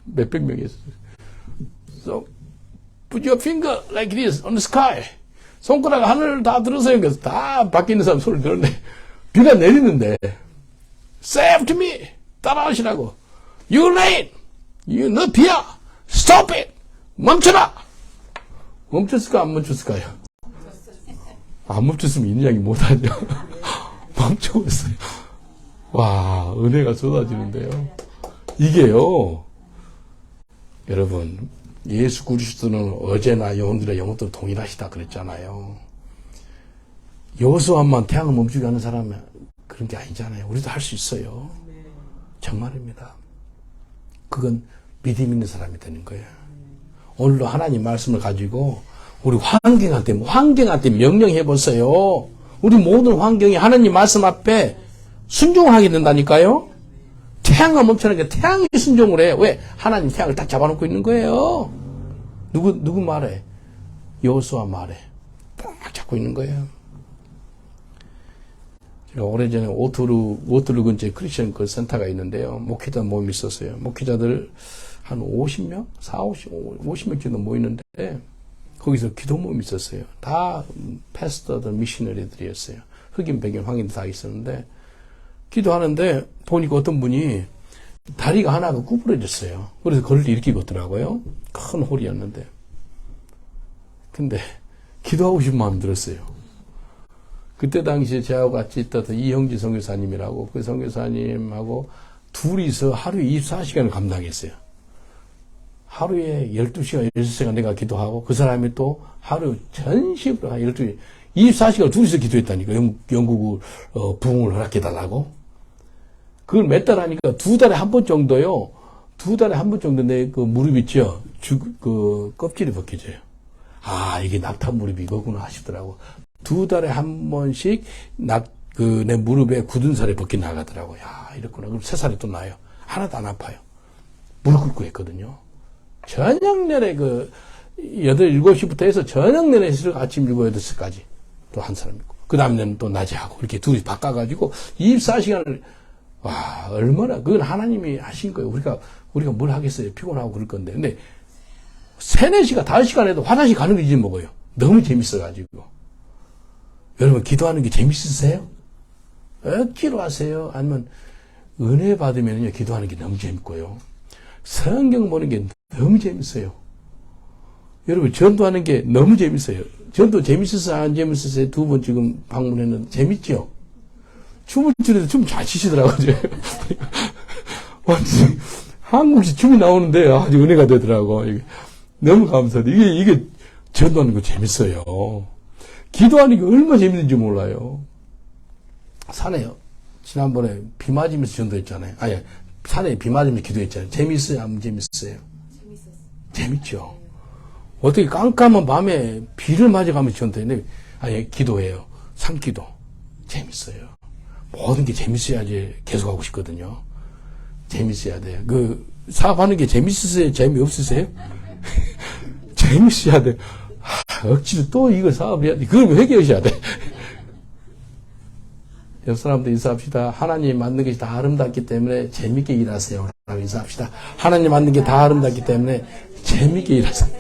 몇백 명이 했어요. So, put your finger like this on the sky. 손가락 하늘을 다 들으세요. 그래서 다 밖에 있는 사람 손을 들었네. 비가 내리는데, say after me. 따라하시라고. You rain. 너 비야. Stop it. 멈춰라. 멈췄을까 안 멈췄을까요? 안 멈췄으면 인양이 못하죠. 멈춰버렸어요. 와, 은혜가 쏟아지는데요. 이게요, 여러분, 예수 그리스도는 어제나 영혼들의 영혼도 동일하시다 그랬잖아요. 여호수아만 태양을 멈추게 하는 사람은 그런 게 아니잖아요. 우리도 할 수 있어요. 정말입니다. 그건 믿음 있는 사람이 되는 거예요. 오늘도 하나님 말씀을 가지고 우리 환경한테 명령해 보세요. 우리 모든 환경이 하나님 말씀 앞에 순종하게 된다니까요. 태양을 멈추는 게 태양이 순종을 해요. 왜? 하나님 태양을 딱 잡아놓고 있는 거예요. 누구 말에? 여호수아 말에. 딱 잡고 있는 거예요. 제가 오래전에 오투르 근처에 크리스천 그 센터가 있는데요. 목회자 모임이 있었어요. 목회자들 한 50명? 50명 정도 모이는데, 거기서 기도 모임이 있었어요. 다 패스터들, 미셔너리들이었어요. 흑인, 백인, 황인들 다 있었는데, 기도하는데, 보니까 어떤 분이 다리가 하나가 구부러졌어요. 그래서 걸을 때 이렇게 걷더라고요. 큰 홀이었는데. 근데, 기도하고 싶은 마음이 들었어요. 그때 당시에 저하고 같이 있던 이형지 선교사님이라고, 그 선교사님하고 둘이서 하루에 24시간을 감당했어요. 하루에 12시간, 16시간 내가 기도하고, 그 사람이 또 하루 전식으로 한 12시, 24시간 둘이서 기도했다니까. 영국을, 부흥을 허락해달라고. 그걸 몇 달 하니까 2달에 한 번 정도요. 2달에 한 번 정도 내 그 무릎 있죠? 껍질이 벗겨져요. 아, 이게 낙타 무릎이 이거구나 하시더라고. 2달에 한 번씩 내 무릎에 굳은 살이 벗겨 나가더라고. 야, 이렇구나. 그럼 3살이 또 나요. 하나도 안 아파요. 무릎 꿇고 했거든요. 저녁 내내 8, 7시부터 해서 저녁 내내 해서 아침 7, 8시까지 또 한 사람 있고. 그 다음에는 또 낮에 하고. 이렇게 둘이 바꿔가지고 24시간을, 와, 얼마나, 그건 하나님이 하신 거예요. 우리가 뭘 하겠어요. 피곤하고 그럴 건데. 근데 3, 4시간, 5시간 해도 화장실 가는 거 잊어먹어요. 너무 재밌어가지고. 여러분, 기도하는 게 재밌으세요? 억지로 하세요? 아니면 은혜 받으면요, 기도하는 게 너무 재밌고요. 성경 보는 게 너무 재밌어요. 여러분, 전도하는 게 너무 재밌어요. 전도 재밌었어요? 안 재밌었어요? 2번 지금 방문했는데, 재밌죠? 춤을 추는데 춤 잘 치시더라고요. 완전 한국식 춤이 나오는데 아주 은혜가 되더라고. 너무 감사해요. 이게 전도하는 거 재밌어요. 기도하는 게 얼마나 재밌는지 몰라요. 산에요. 지난번에 비 맞으면서 전도했잖아요. 아니, 산에 비 맞으면서 기도했잖아요. 재밌어요? 안 재밌어요? 재밌었어요. 재밌죠? 어떻게 깜깜한 밤에 비를 맞아가면서 전도했는데, 아니, 기도해요. 산기도. 재밌어요. 모든 게 재밌어야지 계속하고 싶거든요. 재밌어야 돼요. 사업하는 게 재밌으세요? 재미없으세요? 재밌어야 돼요. 억지로 또 이거 사업해야 돼. 그걸 회개하셔야 돼. 옆 사람도 인사합시다. 하나님 만든 것이 다 아름답기 때문에 재밌게 일하세요. 라고 인사합시다. 하나님 만든 게 다 아름답기 때문에 재밌게 일하세요.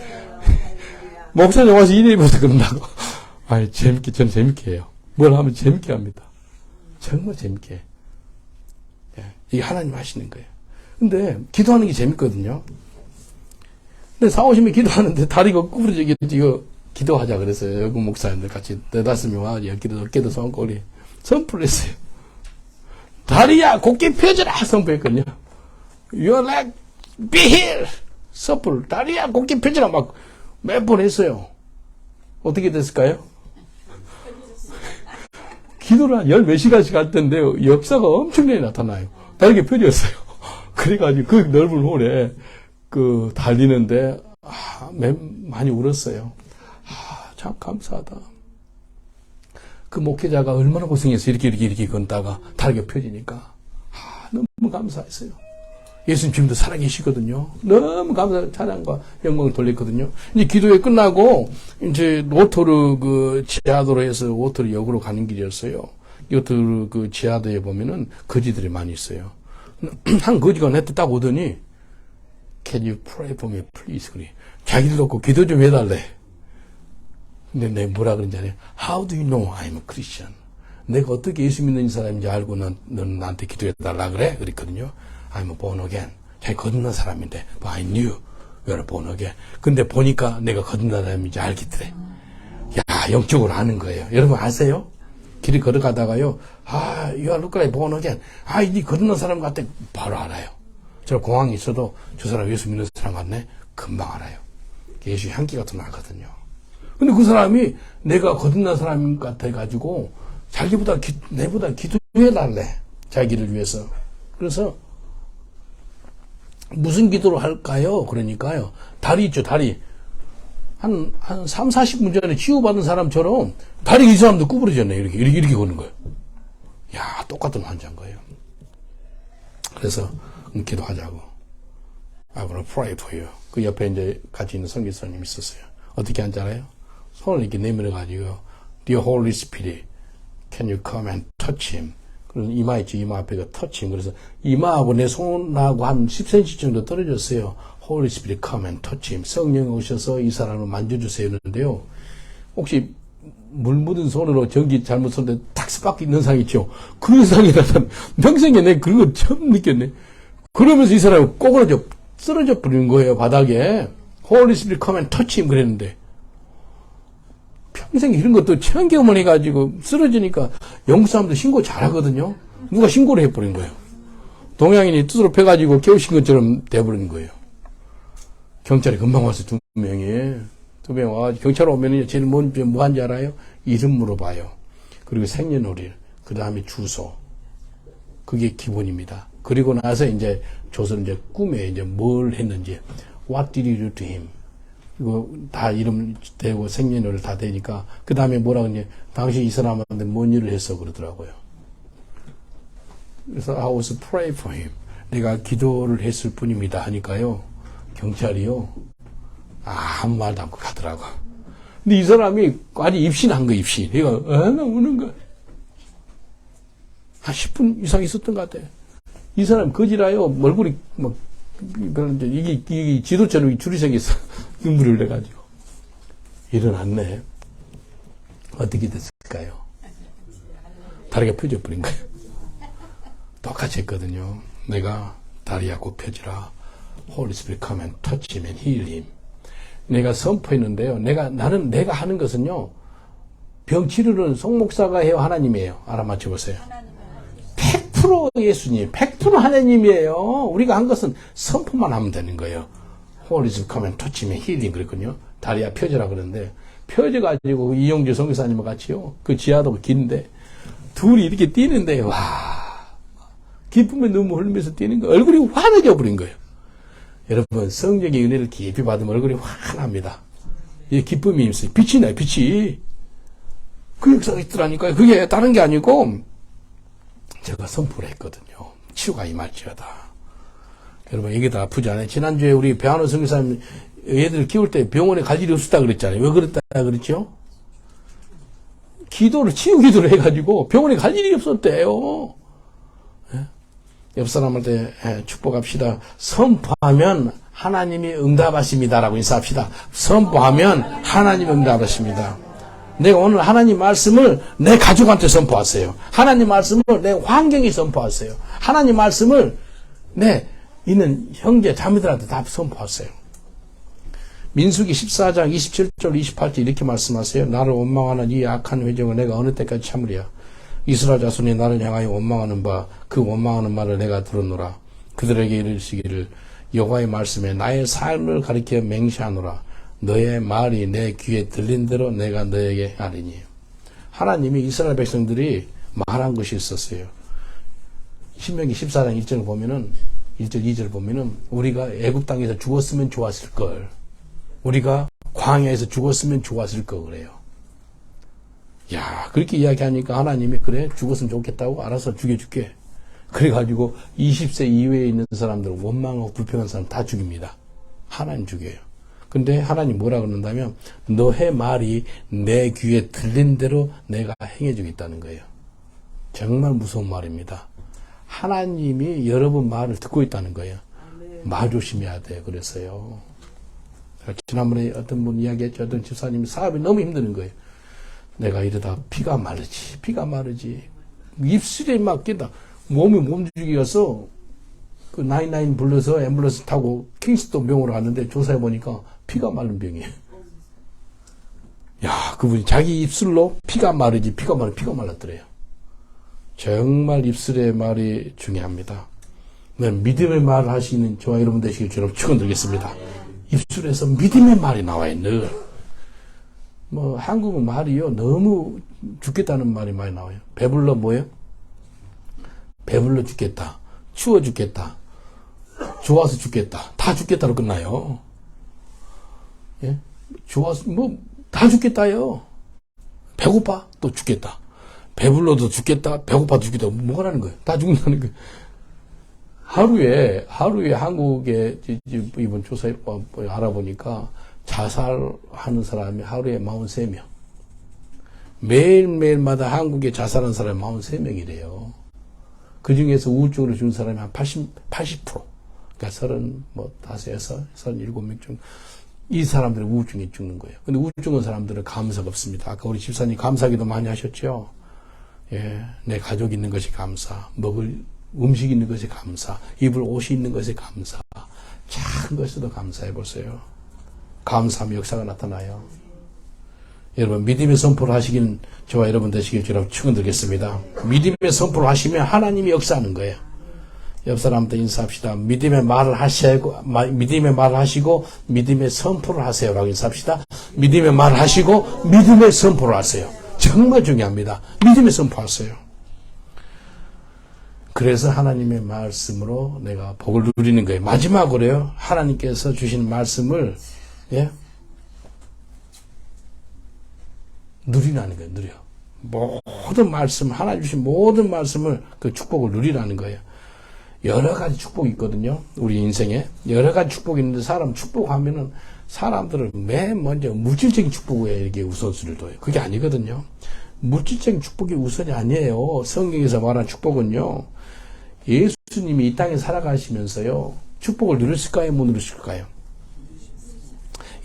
목사님 와서 일해보서 그런다고. 아니, 저는 재밌게 해요. 뭘 하면 재밌게 합니다. 정말 재밌게 해. 이게 하나님 하시는 거예요. 근데, 기도하는 게 재밌거든요. 근데 4, 50명 기도하는데 다리가 구부러지게, 이거, 기도하자 그랬어요. 여기 목사님들 같이 4-5명 와가지고 어깨도 손꼬리 선포를 했어요. 다리야, 곧게 펴져라! 선포했거든요. Your leg, be healed! 선포를, 다리야, 곧게 펴져라! 막 몇 번 했어요. 어떻게 됐을까요? 기도를 한 10몇 시간씩 할 텐데요. 역사가 엄청나게 나타나요. 다르게 펴졌어요. 그래가지고 그 넓은 홀에 달리는데, 많이 울었어요. 참 감사하다. 그 목회자가 얼마나 고생해서 이렇게 걷다가 다르게 펴지니까, 너무 감사했어요. 예수님 지금도 살아계시거든요. 너무 감사해요. 찬양과 영광을 돌렸거든요. 이제 기도회 끝나고, 이제 오토르 지하도로에서 오토르 역으로 가는 길이었어요. 오토르 지하도에 보면은 거지들이 많이 있어요. 한 거지가 내한테 딱 오더니, Can you pray for me, please? 그래. 자기들 놓고 기도 좀 해달래. 근데 내가 뭐라 그런지 아냐? How do you know I'm a Christian? 내가 어떻게 예수 믿는 사람인지 알고 너는 나한테 기도해달라 그래? 그랬거든요. I'm born again. 자기 거듭난 사람인데, but I knew you're born again. 근데 보니까 내가 거듭난 사람인지 알겠더래. 야, 영적으로 아는 거예요. 여러분 아세요? 길을 걸어가다가요, you are look like born again. 이 거듭난 사람 같아. 바로 알아요. 저 공항에 있어도 저 사람 예수 믿는 사람 같네? 금방 알아요. 예수 향기가 더 나거든요. 근데 그 사람이 내가 거듭난 사람 같아가지고 내보다 기도해달래. 자기를 위해서. 그래서 무슨 기도를 할까요? 그러니까요. 다리 있죠, 다리. 한 3, 40분 전에 치유받은 사람처럼 다리 이 사람도 구부러졌네. 이렇게 걷는 거예요. 야, 똑같은 환자인 거예요. 그래서 기도하자고. I'm gonna pray for you. 그 옆에 이제 같이 있는 선교사님이 있었어요. 어떻게 한지 알아요? 손을 이렇게 내밀어가지고, Dear Holy Spirit, can you come and touch him? 그래서 이마 있죠. 이마 앞에가 touch him. 그래서 이마하고 내 손하고 한 10cm 정도 떨어졌어요. Holy Spirit, come and touch him. 성령이 오셔서 이 사람을 만져주세요. 했는데요. 혹시 물 묻은 손으로 전기 잘못 썼는데 탁스밖에 있는 상 있죠. 그 상이라서 평생에 내가 그런 거 처음 느꼈네. 그러면서 이 사람이 꼬그라져 쓰러져 버리는 거예요. 바닥에. Holy Spirit come and touch him 그랬는데 평생 이런 것도 처음 경험을 해가지고 쓰러지니까 영국 사람도 신고 잘하거든요. 누가 신고를 해버린 거예요. 동양인이 뜻으로 펴가지고 깨우신 것처럼 돼버린 거예요. 경찰이 금방 와서 두 명 와 경찰 오면은 쟤는 뭐 한지 알아요? 이름 물어봐요. 그리고 생년월일, 그 다음에 주소. 그게 기본입니다. 그리고 나서 이제 조선 이제 꿈에 이제 뭘 했는지, what did you do to him? 이거 다 이름 대고 생년월일 다 되니까 그 다음에 뭐라 그러냐? 당신 이 사람한테 뭔 일을 했어 그러더라고요. 그래서 I was pray for him. 내가 기도를 했을 뿐입니다 하니까요. 경찰이요. 아무 말도 않고 가더라고. 근데 이 사람이 아주 입신한 거, 입신. 얘가, 나 우는 거야. 한 10분 이상 있었던 것 같아. 이 사람 거지라요. 얼굴이 막, 이게 지도처럼 줄이 생겼어. 눈물을 내가지고. 일어났네. 어떻게 됐을까요? 다리가 펴져버린 거예요. 똑같이 했거든요. 내가 다리가 곧 펴지라. Holy Spirit come and touch him and heal him. 내가 선포했는데요. 나는 내가 하는 것은요. 병 치료는 송목사가 해요. 하나님이에요. 알아맞혀보세요. 100% 예수님, 100% 하나님이에요. 우리가 한 것은 선포만 하면 되는 거예요. Holy Spirit come and touch him and heal him 그랬거든요. 다리야 펴져라 그러는데 펴져가지고 이용주 선교사님과 같이요. 그 지하도가 긴데 둘이 이렇게 뛰는데 와 기쁨에 눈물 흘리면서 뛰는 거예요. 얼굴이 환해져 버린 거예요. 여러분 성령의 은혜를 깊이 받으면 얼굴이 환합니다. 이 기쁨이 있어요. 빛이 나요. 빛이. 그 역사가 있더라니까요. 그게 다른 게 아니고 제가 선포를 했거든요. 치유가 임할지어다. 여러분 애기들 아프지 않아요? 지난주에 우리 배한호 선교사님 애들 키울 때 병원에 갈 일이 없었다 그랬잖아요. 왜 그랬다 그랬죠? 치유 기도를 해가지고 병원에 갈 일이 없었대요. 옆 사람한테 축복합시다. 선포하면 하나님이 응답하십니다라고 인사합시다. 선포하면 하나님이 응답하십니다. 내가 오늘 하나님 말씀을 내 가족한테 선포하세요. 하나님 말씀을 내 환경에 선포하세요. 하나님 말씀을 내 있는 형제 자매들한테 다 선포하세요. 민수기 14장 27절 28절 이렇게 말씀하세요. 나를 원망하는 이 악한 회정을 내가 어느 때까지 참으랴. 이스라엘 자손이 나를 향하여 원망하는 바 그 원망하는 말을 내가 들었노라. 그들에게 이르시기를 여호와의 말씀에 나의 삶을 가리켜 맹세하노라. 너의 말이 내 귀에 들린 대로 내가 너에게 하리니. 하나님이 이스라엘 백성들이 말한 것이 있었어요. 신명기 14장 1절 보면은 1절 2절 보면은 우리가 애굽 땅에서 죽었으면 좋았을 걸. 우리가 광야에서 죽었으면 좋았을 거 그래요. 야, 그렇게 이야기하니까 하나님이 그래 죽었으면 좋겠다고 알아서 죽여줄게. 그래가지고 20세 이외에 있는 사람들 원망하고 불평한 사람 다 죽입니다. 하나님 죽여요. 근데 하나님 뭐라 그런다면 너의 말이 내 귀에 들린 대로 내가 행해주겠다는 거예요. 정말 무서운 말입니다. 하나님이 여러분 말을 듣고 있다는 거예요. 말 조심해야 돼. 그래서요. 지난번에 어떤 분 이야기했죠. 어떤 집사님이 사업이 너무 힘드는 거예요. 내가 이러다 피가 마르지. 입술에 막 낀다. 몸이 몸죽이어서 그 99 불러서 앰뷸런스 타고 킹스ton 병원으로 갔는데 조사해보니까 피가 마른 병이에요. 야, 그분이 자기 입술로 피가 말랐더래요. 정말 입술의 말이 중요합니다. 믿음의 말을 하시는 저와 여러분 되시길 주로 축원드리겠습니다. 입술에서 믿음의 말이 나와요, 늘. 한국은 말이요, 너무 죽겠다는 말이 많이 나와요. 배불러 뭐예요? 배불러 죽겠다. 추워 죽겠다. 좋아서 죽겠다. 다 죽겠다로 끝나요. 예? 좋아서, 다 죽겠다요. 배고파? 또 죽겠다. 배불러도 죽겠다. 배고파도 죽겠다. 뭐라는 거예요? 다 죽는다는 거예요. 하루에 한국에 이번 조사에 알아보니까 자살하는 사람이 하루에 43명. 매일매일마다 한국에 자살하는 사람이 43명이래요. 그 중에서 우울증으로 죽은 사람이 한 80%. 그러니까 35에서 37명 중 이 사람들이 우울증에 죽는 거예요. 근데 우울증은 사람들은 감사가 없습니다. 아까 우리 집사님 감사기도 많이 하셨죠? 예, 내 가족이 있는 것이 감사, 먹을 음식 있는 것이 감사, 입을 옷이 있는 것이 감사, 작은 것에도 감사해 보세요. 감사함의 역사가 나타나요. 여러분, 믿음의 선포를 하시긴 저와 여러분 되시길 주라고 축원드리겠습니다. 믿음의 선포를 하시면 하나님이 역사하는 거예요. 옆 사람한테 인사합시다. 믿음의 말을 하시고, 믿음의 선포를 하세요라고 인사합시다. 믿음의 말을 하시고, 믿음의 선포를 하세요. 정말 중요합니다. 믿음의 선포하세요. 그래서 하나님의 말씀으로 내가 복을 누리는 거예요. 마지막으로요, 하나님께서 주시는 말씀을, 예? 누리라는 거예요, 누려. 모든 말씀, 하나님 주신 모든 말씀을 그 축복을 누리라는 거예요. 여러 가지 축복이 있거든요. 우리 인생에. 여러 가지 축복이 있는데 사람 축복하면은 사람들은 맨 먼저 물질적인 축복에 이렇게 우선순위를 둬요. 그게 아니거든요. 물질적인 축복이 우선이 아니에요. 성경에서 말한 축복은요. 예수님이 이 땅에 살아가시면서요. 축복을 누렸을까요? 못 누렸을까요?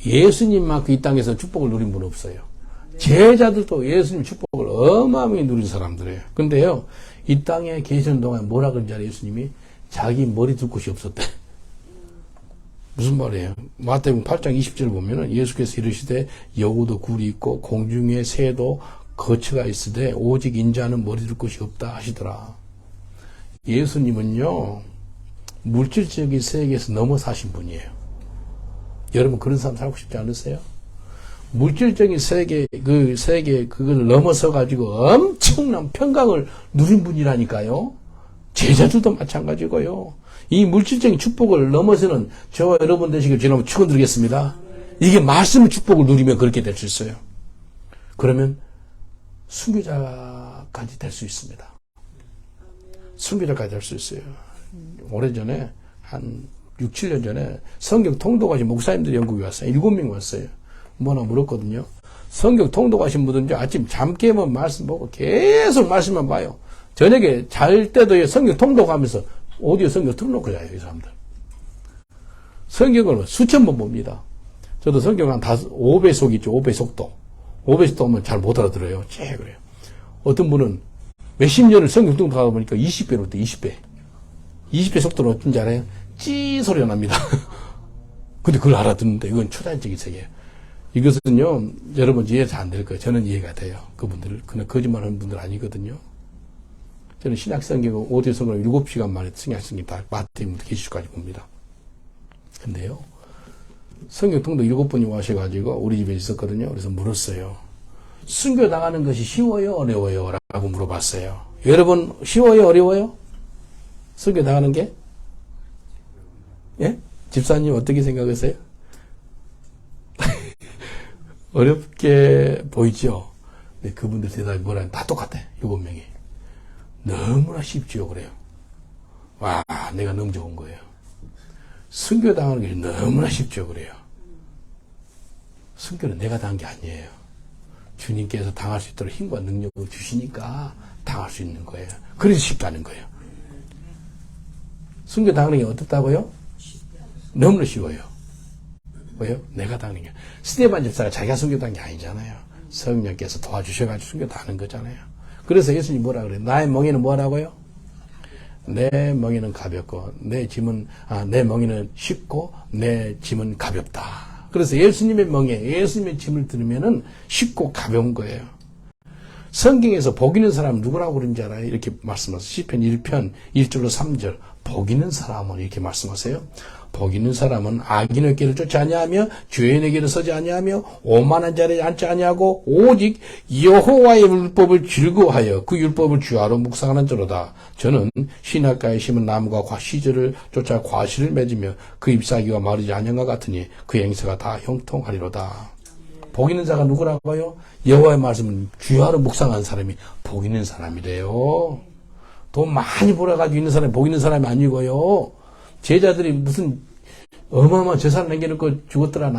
예수님만큼 이 땅에서 축복을 누린 분은 없어요. 제자들도 예수님 축복을 어마어마하게 누린 사람들이에요. 근데요. 이 땅에 계시는 동안 뭐라 그런지 알아요? 예수님이 자기 머리 둘 곳이 없었대. 무슨 말이에요? 마태복음 8장 20절 보면은 예수께서 이르시되 여우도 굴이 있고 공중에 새도 거처가 있으되 오직 인자는 머리 둘 곳이 없다 하시더라. 예수님은요 물질적인 세계에서 넘어 사신 분이에요. 여러분 그런 사람 살고 싶지 않으세요? 물질적인 세계 그걸 넘어서 가지고 엄청난 평강을 누린 분이라니까요. 제자들도 마찬가지고요. 이 물질적인 축복을 넘어서는 저와 여러분 되시길 주님으로 축원드리겠습니다. 이게 말씀의 축복을 누리면 그렇게 될 수 있어요. 그러면 순교자까지 될 수 있습니다. 순교자까지 될 수 있어요. 오래전에 한 6, 7년 전에 성경 통독하신 목사님들이 영국에 왔어요. 7명 왔어요. 뭐나 물었거든요. 성경 통독하신 분들은 아침 잠 깨면 말씀 보고 계속 말씀만 봐요. 저녁에 잘 때도 성경 통독하면서 오디오 성경 틀어놓고 자요, 이 사람들. 성경을 수천 번 봅니다. 저도 성경 한 5배속 있죠, 5배속도. 5배속도면 잘 못 알아들어요. 그래요. 어떤 분은 몇십 년을 성경 통독하다 보니까 20배로 돼, 20배. 20배 속도로 어떤지 알아요? 찌 소리가 납니다. 근데 그걸 알아듣는데 이건 초자연적인 세계예요. 이것은요, 여러분 이해 잘 안 될 거예요. 저는 이해가 돼요. 그분들, 그냥 거짓말 하는 분들 아니거든요. 저는 신약성경, 오디오 성경 7시간 만에 신약성경 다 마태복음부터 계시까지 봅니다. 근데요, 성경 통독 7분이 와셔가지고 우리 집에 있었거든요. 그래서 물었어요. 순교 나가는 것이 쉬워요? 어려워요? 라고 물어봤어요. 여러분, 쉬워요? 어려워요? 순교 나가는 게? 예? 집사님 어떻게 생각하세요? 어렵게 보이죠? 근데 그분들 대답이 뭐라면 다 똑같아. 7명이. 너무나 쉽지요, 그래요. 와, 내가 너무 좋은 거예요. 순교 당하는 게 너무나 쉽죠, 그래요. 순교는 내가 당한 게 아니에요. 주님께서 당할 수 있도록 힘과 능력을 주시니까 당할 수 있는 거예요. 그래서 쉽다는 거예요. 순교 당하는 게 어떻다고요? 너무나 쉬워요. 왜요? 내가 당하는 게. 스데반 집사가 자기가 순교당한 게 아니잖아요. 성령께서 도와주셔가지고 순교당하는 거잖아요. 그래서 예수님이 뭐라 그래요? 나의 멍에는 뭐라고요? 내 멍에는 가볍고 내 멍에는 쉽고 내 짐은 가볍다. 그래서 예수님의 멍에 예수님의 짐을 들으면은 쉽고 가벼운 거예요. 성경에서 복 있는 사람 누구라고 그런지 알아요? 이렇게 말씀하세요. 시편 1편 1절로 3절. 복 있는 사람은 이렇게 말씀하세요. 복 있는 사람은 악인의 길을 쫓지 아니하며 죄인의 길을 서지 아니하며 오만한 자리에 앉지 아니하고 오직 여호와의 율법을 즐거워하여 그 율법을 주야로 묵상하는 자로다. 저는 시냇가에 심은 나무가 시절을 쫓아 과실을 맺으며 그 잎사귀가 마르지 아니한 것 같으니 그 행세가 다 형통하리로다. 복 있는 자가 누구라고요? 여호와의 말씀을 주야로 묵상하는 사람이 복 있는 사람이래요. 돈 많이 벌어가지고 있는 사람이 복 있는 사람이 아니고요. 제자들이 무슨 어마어마한 재산 남겨놓고 죽었더라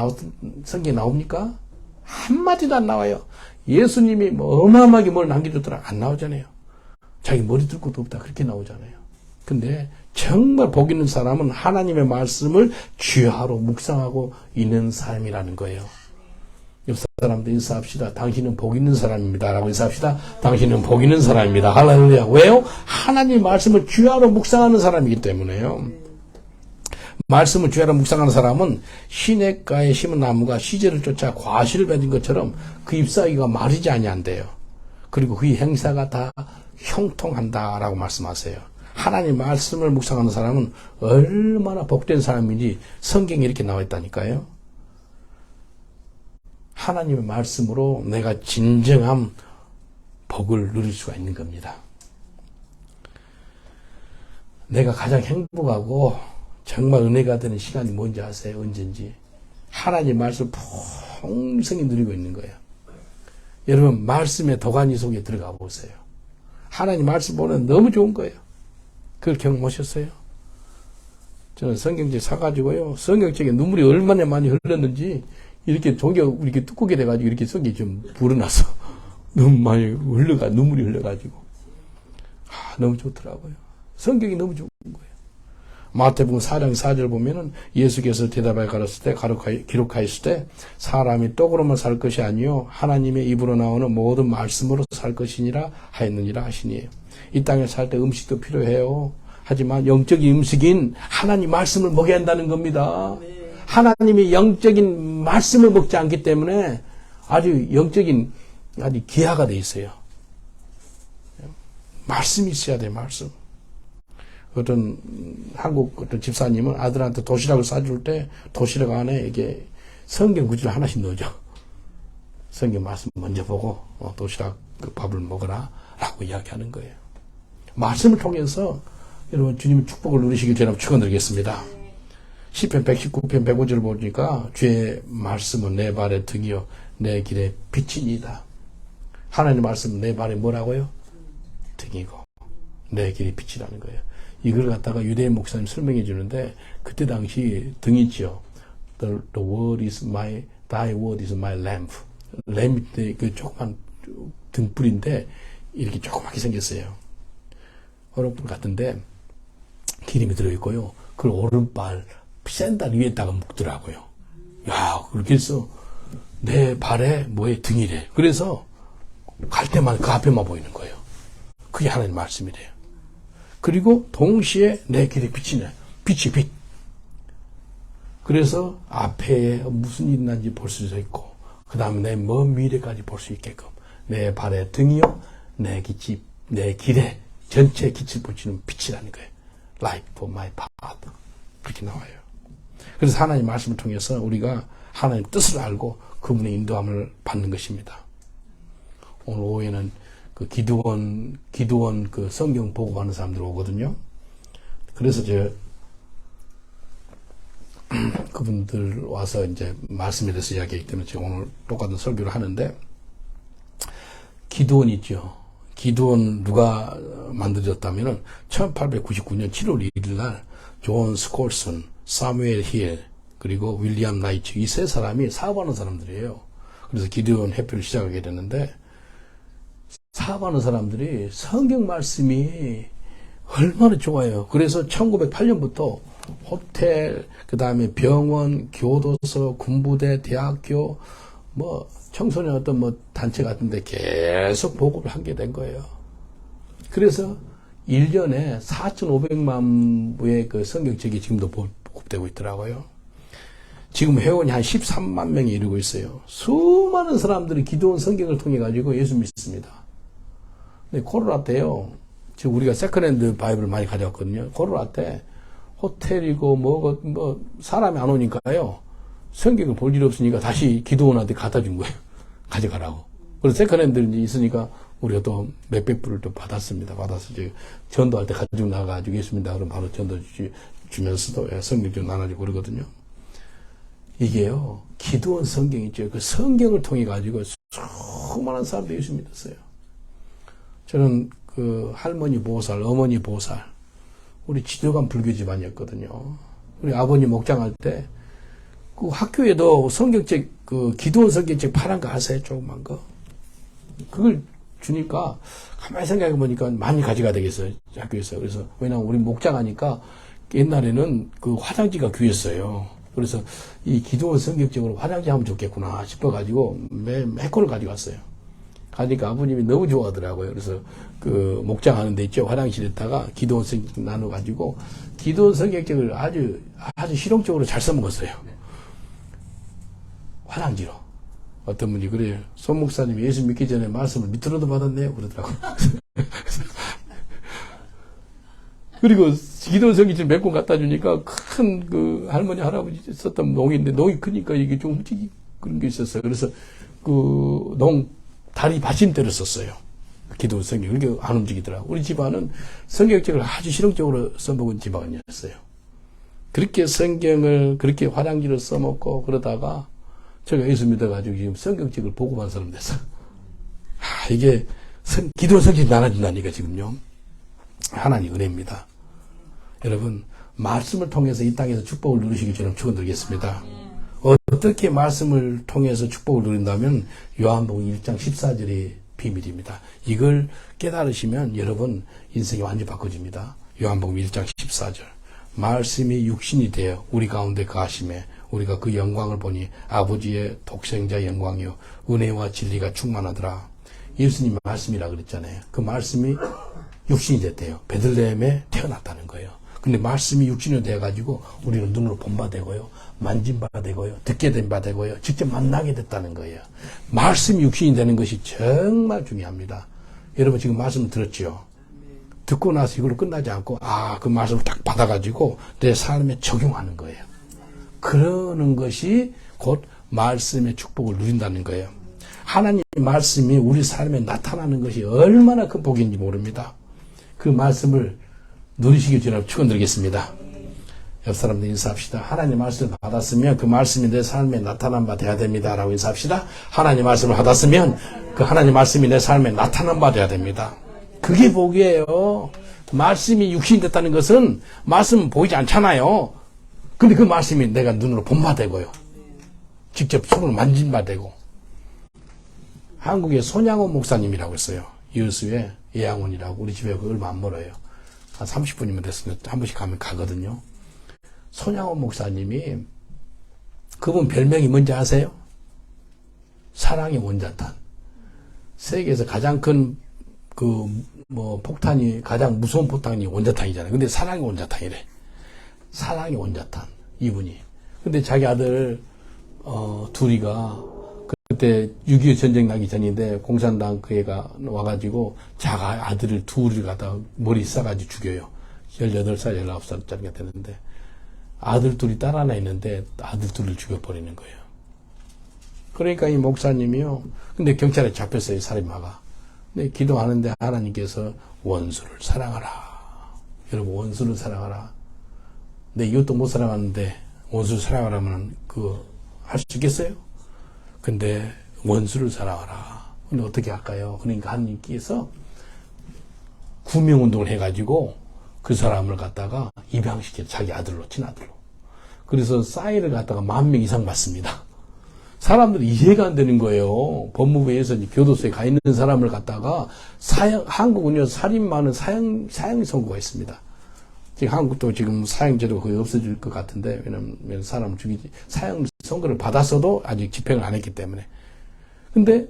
성경에 나옵니까? 한마디도 안 나와요. 예수님이 뭐 어마어마하게 뭘 남겨줬더라 안 나오잖아요. 자기 머리 들 것도 없다 그렇게 나오잖아요. 근데 정말 복 있는 사람은 하나님의 말씀을 주야로 묵상하고 있는 사람이라는 거예요. 옆 사람도 인사합시다. 당신은 복 있는 사람입니다. 라고 인사합시다. 당신은 복 있는 사람입니다. 할렐루야. 왜요? 하나님 말씀을 주야로 묵상하는 사람이기 때문에요. 말씀을 주야로 묵상하는 사람은 시냇가에 심은 나무가 시절을 쫓아 과실을 맺은 것처럼 그 잎사귀가 마르지 아니한대요. 그리고 그의 행사가 다 형통한다라고 말씀하세요. 하나님 말씀을 묵상하는 사람은 얼마나 복된 사람인지 성경에 이렇게 나와 있다니까요. 하나님의 말씀으로 내가 진정한 복을 누릴 수가 있는 겁니다. 내가 가장 행복하고 정말 은혜가 되는 시간이 뭔지 아세요? 언젠지. 하나님 말씀을 풍성히 누리고 있는 거예요. 여러분 말씀의 도가니 속에 들어가 보세요. 하나님 말씀 보면 너무 좋은 거예요. 그걸 경험하셨어요? 저는 성경책 사가지고요. 성경책에 눈물이 얼마나 많이 흘렀는지 이렇게 종이가 이렇게 두껍게 돼가지고 이렇게 속이 좀 불어나서 너무 많이 눈물이 흘러가지고 너무 좋더라고요. 성경이 너무 좋은 거예요. 마태복음 4장 4절 보면은 예수께서 대답하여 가르쳤을 때 기록하였을 때 사람이 떡으로만 살 것이 아니요 하나님의 입으로 나오는 모든 말씀으로 살 것이니라 하였느니라 하시니 이 땅에 살 때 음식도 필요해요. 하지만 영적인 음식인 하나님 말씀을 먹여야 한다는 겁니다. 하나님이 영적인 말씀을 먹지 않기 때문에 아주 영적인 아주 기하가 돼 있어요. 말씀이 있어야 돼, 말씀. 어떤 한국 어떤 집사님은 아들한테 도시락을 싸줄 때 도시락 안에 이게 성경 구절을 하나씩 넣어줘. 성경 말씀 먼저 보고 도시락 그 밥을 먹어라 라고 이야기하는 거예요. 말씀을 통해서 여러분 주님의 축복을 누리시길 제가 축원드리겠습니다. 시편 119편 105절을 보니까 주의 말씀은 내 발의 등이요 내 길의 빛이니이다. 하나님 말씀은 내 발에 뭐라고요? 등이고 내 길의 빛이라는 거예요. 이걸 갖다가 유대인 목사님 설명해 주는데 그때 당시 등이지요. The word is thy word is my lamp. 램프 그 조그만 등불인데 이렇게 조그맣게 생겼어요. 얼음불 같은데 기름이 들어있고요. 그걸 오른발 샌들 위에다가 묶더라고요. 야, 그렇게 해서 내 발에 뭐에 등이래. 그래서 갈 때만 그 앞에만 보이는 거예요. 그게 하나님 말씀이래요. 그리고 동시에 내 길에 빛이네. 빛이 빛. 그래서 앞에 무슨 일이 난지 볼 수 있고, 그 다음에 내 먼 미래까지 볼 수 있게끔 내 발에 등이요, 내 길에 전체 빛을 비치는 빛이라는 거예요. Light for my path. 그렇게 나와요. 그래서 하나님 말씀을 통해서 우리가 하나님 뜻을 알고 그분의 인도함을 받는 것입니다. 오늘 오후에는 그 기도원 그 성경 보고 가는 사람들 오거든요. 그래서 그분들 와서 이제 말씀에 대해서 이야기하기 때문에 제가 오늘 똑같은 설교를 하는데, 기도원 있죠. 기도원 누가 만들어졌다면은 1899년 7월 1일 날 존 스콜슨, 사무엘 힐, 그리고 윌리엄 나이츠 이 세 사람이 사업하는 사람들이에요. 그래서 기도원 협회를 시작하게 됐는데, 사업하는 사람들이 성경 말씀이 얼마나 좋아요. 그래서 1908년부터 호텔, 그 다음에 병원, 교도소, 군부대, 대학교, 뭐 청소년 어떤 뭐 단체 같은데 계속 보급을 하게 된 거예요. 그래서 1년에 4,500만 부의 그 성경책이 지금도 보급되고 있더라고요. 지금 회원이 한 13만 명이 이루고 있어요. 수많은 사람들이 기도원 성경을 통해 가지고 예수 믿습니다. 근데 코로나 때요, 지금 우리가 세컨핸드 바이블을 많이 가져왔거든요. 코로나 때 호텔이고 뭐 사람이 안 오니까요, 성경을 볼 일 없으니까 다시 기도원한테 갖다 준 거예요. 가져가라고. 그래서 세컨핸드 있으니까 우리가 또 몇백 불을 또 받았습니다. 받아서 이제 전도할 때 가지고 나가가지고 있습니다. 그럼 바로 전도 주면서도 성경 좀 나눠주고 그러거든요. 이게요, 기도원 성경 있죠. 그 성경을 통해 가지고 수많은 사람들이 예수 믿었어요. 저는 그 할머니 보살, 어머니 보살, 우리 지도간 불교 집안이었거든요. 우리 아버님 목장할 때, 그 학교에도 성경책, 그 기도원 성경책 파란 거 아세요? 조그만 거. 그걸 주니까 가만히 생각해 보니까 많이 가져가야 되겠어요. 학교에서. 그래서 왜냐면 우리 목장하니까 옛날에는 그 화장지가 귀했어요. 그래서 이 기도원 성경책으로 화장지 하면 좋겠구나 싶어가지고 몇 권을 가져갔어요. 가니까 아버님이 너무 좋아하더라고요. 그래서 그 목장하는 데 있죠. 화장실에다가 기도원 성경책 나눠가지고 기도원 성경책을 아주 실용적으로 잘 써먹었어요. 화장지로. 어떤 분이 그래요. 손 목사님이 예수 믿기 전에 말씀을 밑으로도 받았네요. 그러더라고요. 그리고 기도 성경책 몇 권 갖다 주니까 큰 그 할머니 할아버지 썼던 농인데 농이 크니까 이게 좀 움직이 그런 게 있었어요. 그래서 그 농 다리 받침대를 썼어요. 기도 성경. 그렇게 안 움직이더라고요. 우리 집안은 성경책을 아주 실용적으로 써먹은 집안이었어요. 그렇게 성경을 그렇게 화장지를 써먹고 그러다가 제가 예수 믿어가지고 지금 성경책을 보고만 사람 됐어. 이게 기도 성경이 나눠진다니까 지금요. 하나님 은혜입니다. 여러분 말씀을 통해서 이 땅에서 축복을 누리시기 전에 축원드리겠습니다. 어떻게 말씀을 통해서 축복을 누린다면 요한복음 1장 14절의 비밀입니다. 이걸 깨달으시면 여러분 인생이 완전히 바꿔집니다. 요한복음 1장 14절 말씀이 육신이 되어 우리 가운데 거하심에 우리가 그 영광을 보니 아버지의 독생자 영광이요 은혜와 진리가 충만하더라. 예수님 말씀이라 그랬잖아요. 그 말씀이 육신이 됐대요. 베들레헴에 태어났다는 거예요. 근데 말씀이 육신이 돼가지고 우리는 눈으로 본 바 되고요. 만진 바 되고요. 듣게 된 바 되고요. 직접 만나게 됐다는 거예요. 말씀이 육신이 되는 것이 정말 중요합니다. 여러분 지금 말씀 들었죠? 듣고 나서 이걸로 끝나지 않고 그 말씀을 딱 받아가지고 내 삶에 적용하는 거예요. 그러는 것이 곧 말씀의 축복을 누린다는 거예요. 하나님의 말씀이 우리 삶에 나타나는 것이 얼마나 큰 복인지 모릅니다. 그 말씀을 누리시기 전에 축원드리겠습니다. 옆 사람들 인사합시다. 하나님 말씀을 받았으면 그 말씀이 내 삶에 나타난 바 돼야 됩니다. 라고 인사합시다. 하나님 말씀을 받았으면 그 하나님 말씀이 내 삶에 나타난 바 돼야 됩니다. 그게 복이에요. 말씀이 육신이 됐다는 것은 말씀은 보이지 않잖아요. 근데 그 말씀이 내가 눈으로 본 바 되고요. 직접 손으로 만진 바 되고. 한국에 손양원 목사님이라고 있어요. 여수에 예양원이라고. 우리 집에 얼마 안 멀어요. 한 30분이면 됐으면 한 번씩 가면 가거든요. 손양원 목사님이 그분 별명이 뭔지 아세요? 사랑의 원자탄. 세계에서 가장 큰 폭탄이 가장 무서운 폭탄이 원자탄이잖아요. 근데 사랑의 원자탄이래. 사랑의 원자탄 이분이. 근데 자기 아들 둘이가 그때 6.25 전쟁 나기 전인데 공산당 그 애가 와가지고 자가 아들을 둘을 갖다가 머리 싸가지고 죽여요. 18살, 19살짜리가 되는데 아들 둘이 딸 하나 있는데 아들 둘을 죽여버리는 거예요. 그러니까 이 목사님이요. 근데 경찰에 잡혔어요. 살인마가. 근데 기도하는데 하나님께서 원수를 사랑하라. 여러분 원수를 사랑하라. 내 이웃도 못 사랑하는데 원수를 사랑하라면 할 수 있겠어요? 근데 원수를 사랑하라. 근데 어떻게 할까요? 그러니까 하나님께서 구명운동을 해가지고 그 사람을 갖다가 입양시켜 자기 아들로, 친아들로. 그래서 사인을 갖다가 10,000명 이상 받습니다. 사람들이 이해가 안 되는 거예요. 법무부에서 교도소에 가 있는 사람을 갖다가 한국은요, 살인 많은 사형 선고가 있습니다. 지금 한국도 지금 사형제도가 거의 없어질 것 같은데, 왜냐면 사람을 죽이지, 사형 선고를 받았어도 아직 집행을 안 했기 때문에. 근데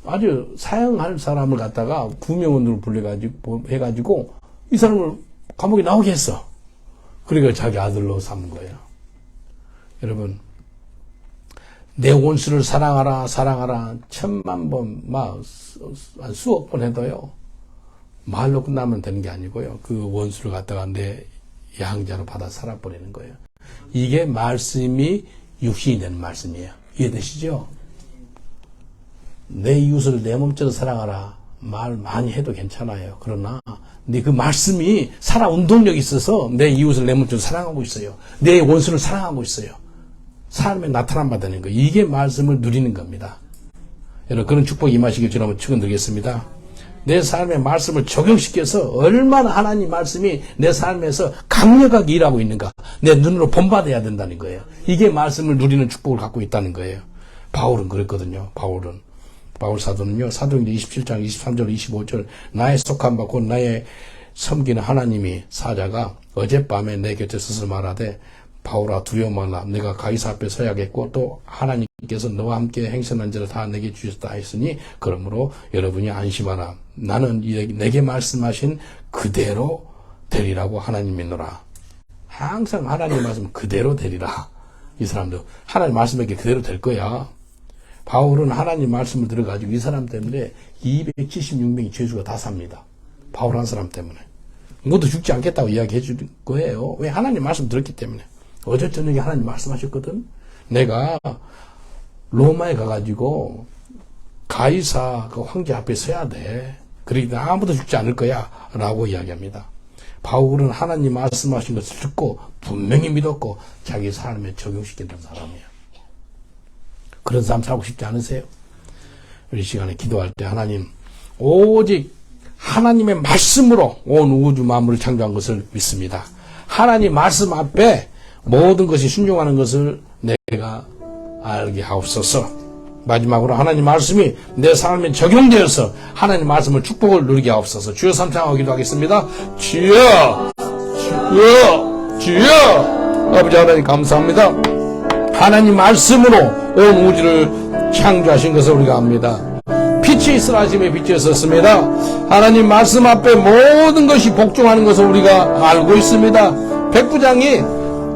아주 사형할 사람을 갖다가 구명원으로 해가지고 이 사람을 감옥에 나오게 했어. 그러니까 자기 아들로 삼은 거예요. 여러분, 내 원수를 사랑하라, 사랑하라, 10,000번, 수억 번 해도요, 말로 끝나면 되는 게 아니고요. 그 원수를 갖다가 내 양자로 받아 살아버리는 거예요. 이게 말씀이 육신이 되는 말씀이에요. 이해되시죠? 내 이웃을 내 몸처럼 사랑하라. 말 많이 해도 괜찮아요. 그러나 내 그 말씀이 살아 운동력이 있어서 내 이웃을 내 몸처럼 사랑하고 있어요. 내 원수를 사랑하고 있어요. 삶에 나타난 바 되는 거예요. 이게 말씀을 누리는 겁니다. 여러분 그런 축복 임하시길 주님으로 축원드리겠습니다. 내 삶에 말씀을 적용시켜서 얼마나 하나님 말씀이 내 삶에서 강력하게 일하고 있는가. 내 눈으로 본받아야 된다는 거예요. 이게 말씀을 누리는 축복을 갖고 있다는 거예요. 바울은 그랬거든요. 바울 사도는요. 사도행전 27장 23절 25절 나의 속한 바 곧 나의 섬기는 하나님이 사자가 어젯밤에 내 곁에 서서 말하되 바울아 두려워 말라. 내가 가이사 앞에 서야겠고 또 하나님께서 너와 함께 행선한 자를 다 내게 주셨다 했으니 그러므로 여러분이 안심하라. 나는 내게 말씀하신 그대로 되리라고 하나님 믿노라. 항상 하나님 말씀 그대로 되리라. 이 사람도 하나님 말씀에게 그대로 될 거야. 바울은 하나님 말씀을 들어가지고 이 사람 때문에 276명이 죄수가 다 삽니다. 바울 한 사람 때문에. 모두 죽지 않겠다고 이야기해 줄 거예요. 왜? 하나님 말씀 들었기 때문에. 어제 저녁에 하나님 말씀하셨거든. 내가 로마에 가가지고 가이사 그 황제 앞에 서야 돼. 그러기 때문에 아무도 죽지 않을 거야 라고 이야기합니다. 바울은 하나님 말씀하신 것을 듣고 분명히 믿었고 자기 삶에 적용시킨다는 사람이에요. 그런 삶 살고 싶지 않으세요? 우리 시간에 기도할 때 하나님 오직 하나님의 말씀으로 온 우주 만물을 창조한 것을 믿습니다. 하나님 말씀 앞에 모든 것이 순종하는 것을 내가 알게 하옵소서. 마지막으로 하나님 말씀이 내 삶에 적용되어서 하나님 말씀을 축복을 누리게 하옵소서. 주여 삼창하고 기도하겠습니다. 주여 아버지 하나님 감사합니다. 하나님 말씀으로 온 우주를 창조하신 것을 우리가 압니다. 빛이 있으라 하심에 빛이 있었습니다. 하나님 말씀 앞에 모든 것이 복종하는 것을 우리가 알고 있습니다. 백부장이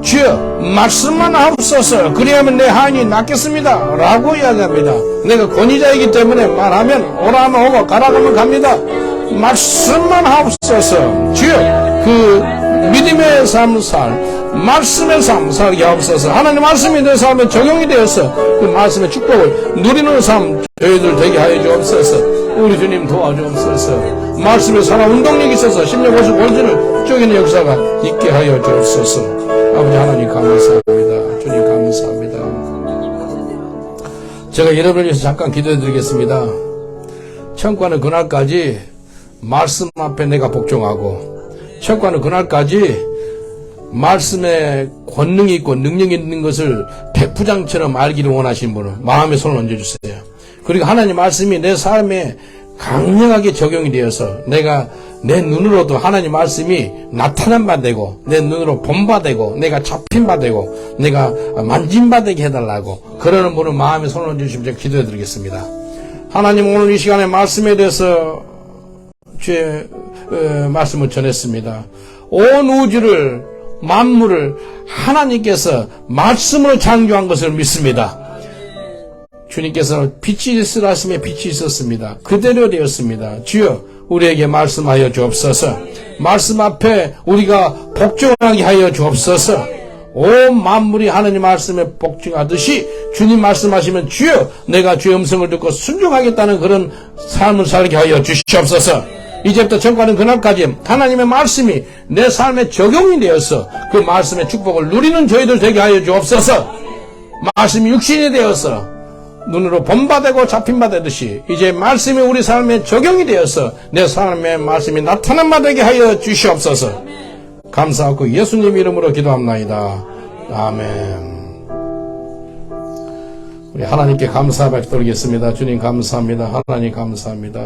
주여 말씀만 하옵소서 그리하면 내 하인이 낫겠습니다 라고 이야기합니다. 내가 권위자이기 때문에 말하면 오라 하면 오고 가라 하면 갑니다. 말씀만 하옵소서. 주여 그 믿음의 삶 말씀의 삶 살게 하옵소서. 하나님 말씀이 내 삶에 적용이 되어서 그 말씀의 축복을 누리는 삶 저희들 되게 하여 주옵소서. 우리 주님 도와주옵소서. 말씀에 살아 운동력이 있어서 심령 오십 원진을 쪼개는 역사가 있게 하여 주옵소서. 아버지 하나님 감사합니다. 주님 감사합니다. 제가 여러분을 위해서 잠깐 기도해 드리겠습니다. 천국가는 그날까지 말씀 앞에 내가 복종하고 천국가는 그날까지 말씀에 권능이 있고 능력이 있는 것을 백부장처럼 알기를 원하시는 분은 마음에 손을 얹어주세요. 그리고 하나님 말씀이 내 삶에 강력하게 적용이 되어서 내가 내 눈으로도 하나님 말씀이 나타난 바 되고 내 눈으로 본 바 되고 내가 잡힌 바 되고 내가 만진 바 되게 해달라고 그러는 분은 마음에 손을 얹어주시면 제가 기도해 드리겠습니다. 하나님 오늘 이 시간에 말씀에 대해서 주의 말씀을 전했습니다. 온 우주를 만물을 하나님께서 말씀으로 창조한 것을 믿습니다. 주님께서 빛이 있으라 하심에 빛이 있었습니다. 그대로 되었습니다. 주여 우리에게 말씀하여 주옵소서. 말씀 앞에 우리가 복종하게 하여 주옵소서. 온 만물이 하나님 말씀에 복종하듯이 주님 말씀하시면 주여 내가 주의 음성을 듣고 순종하겠다는 그런 삶을 살게 하여 주시옵소서. 이제부터 전가는 그날까지 하나님의 말씀이 내 삶에 적용이 되어서 그 말씀의 축복을 누리는 저희들 되게 하여 주옵소서. 말씀이 육신이 되어서 눈으로 본받되고 잡힌받듯이 이제 말씀이 우리 삶에 적용이 되어서 내 삶에 말씀이 나타난 바 되게 하여 주시옵소서. 감사하고 예수님 이름으로 기도합나이다. 아멘. 우리 하나님께 감사 받도록겠습니다. 주님 감사합니다. 하나님 감사합니다.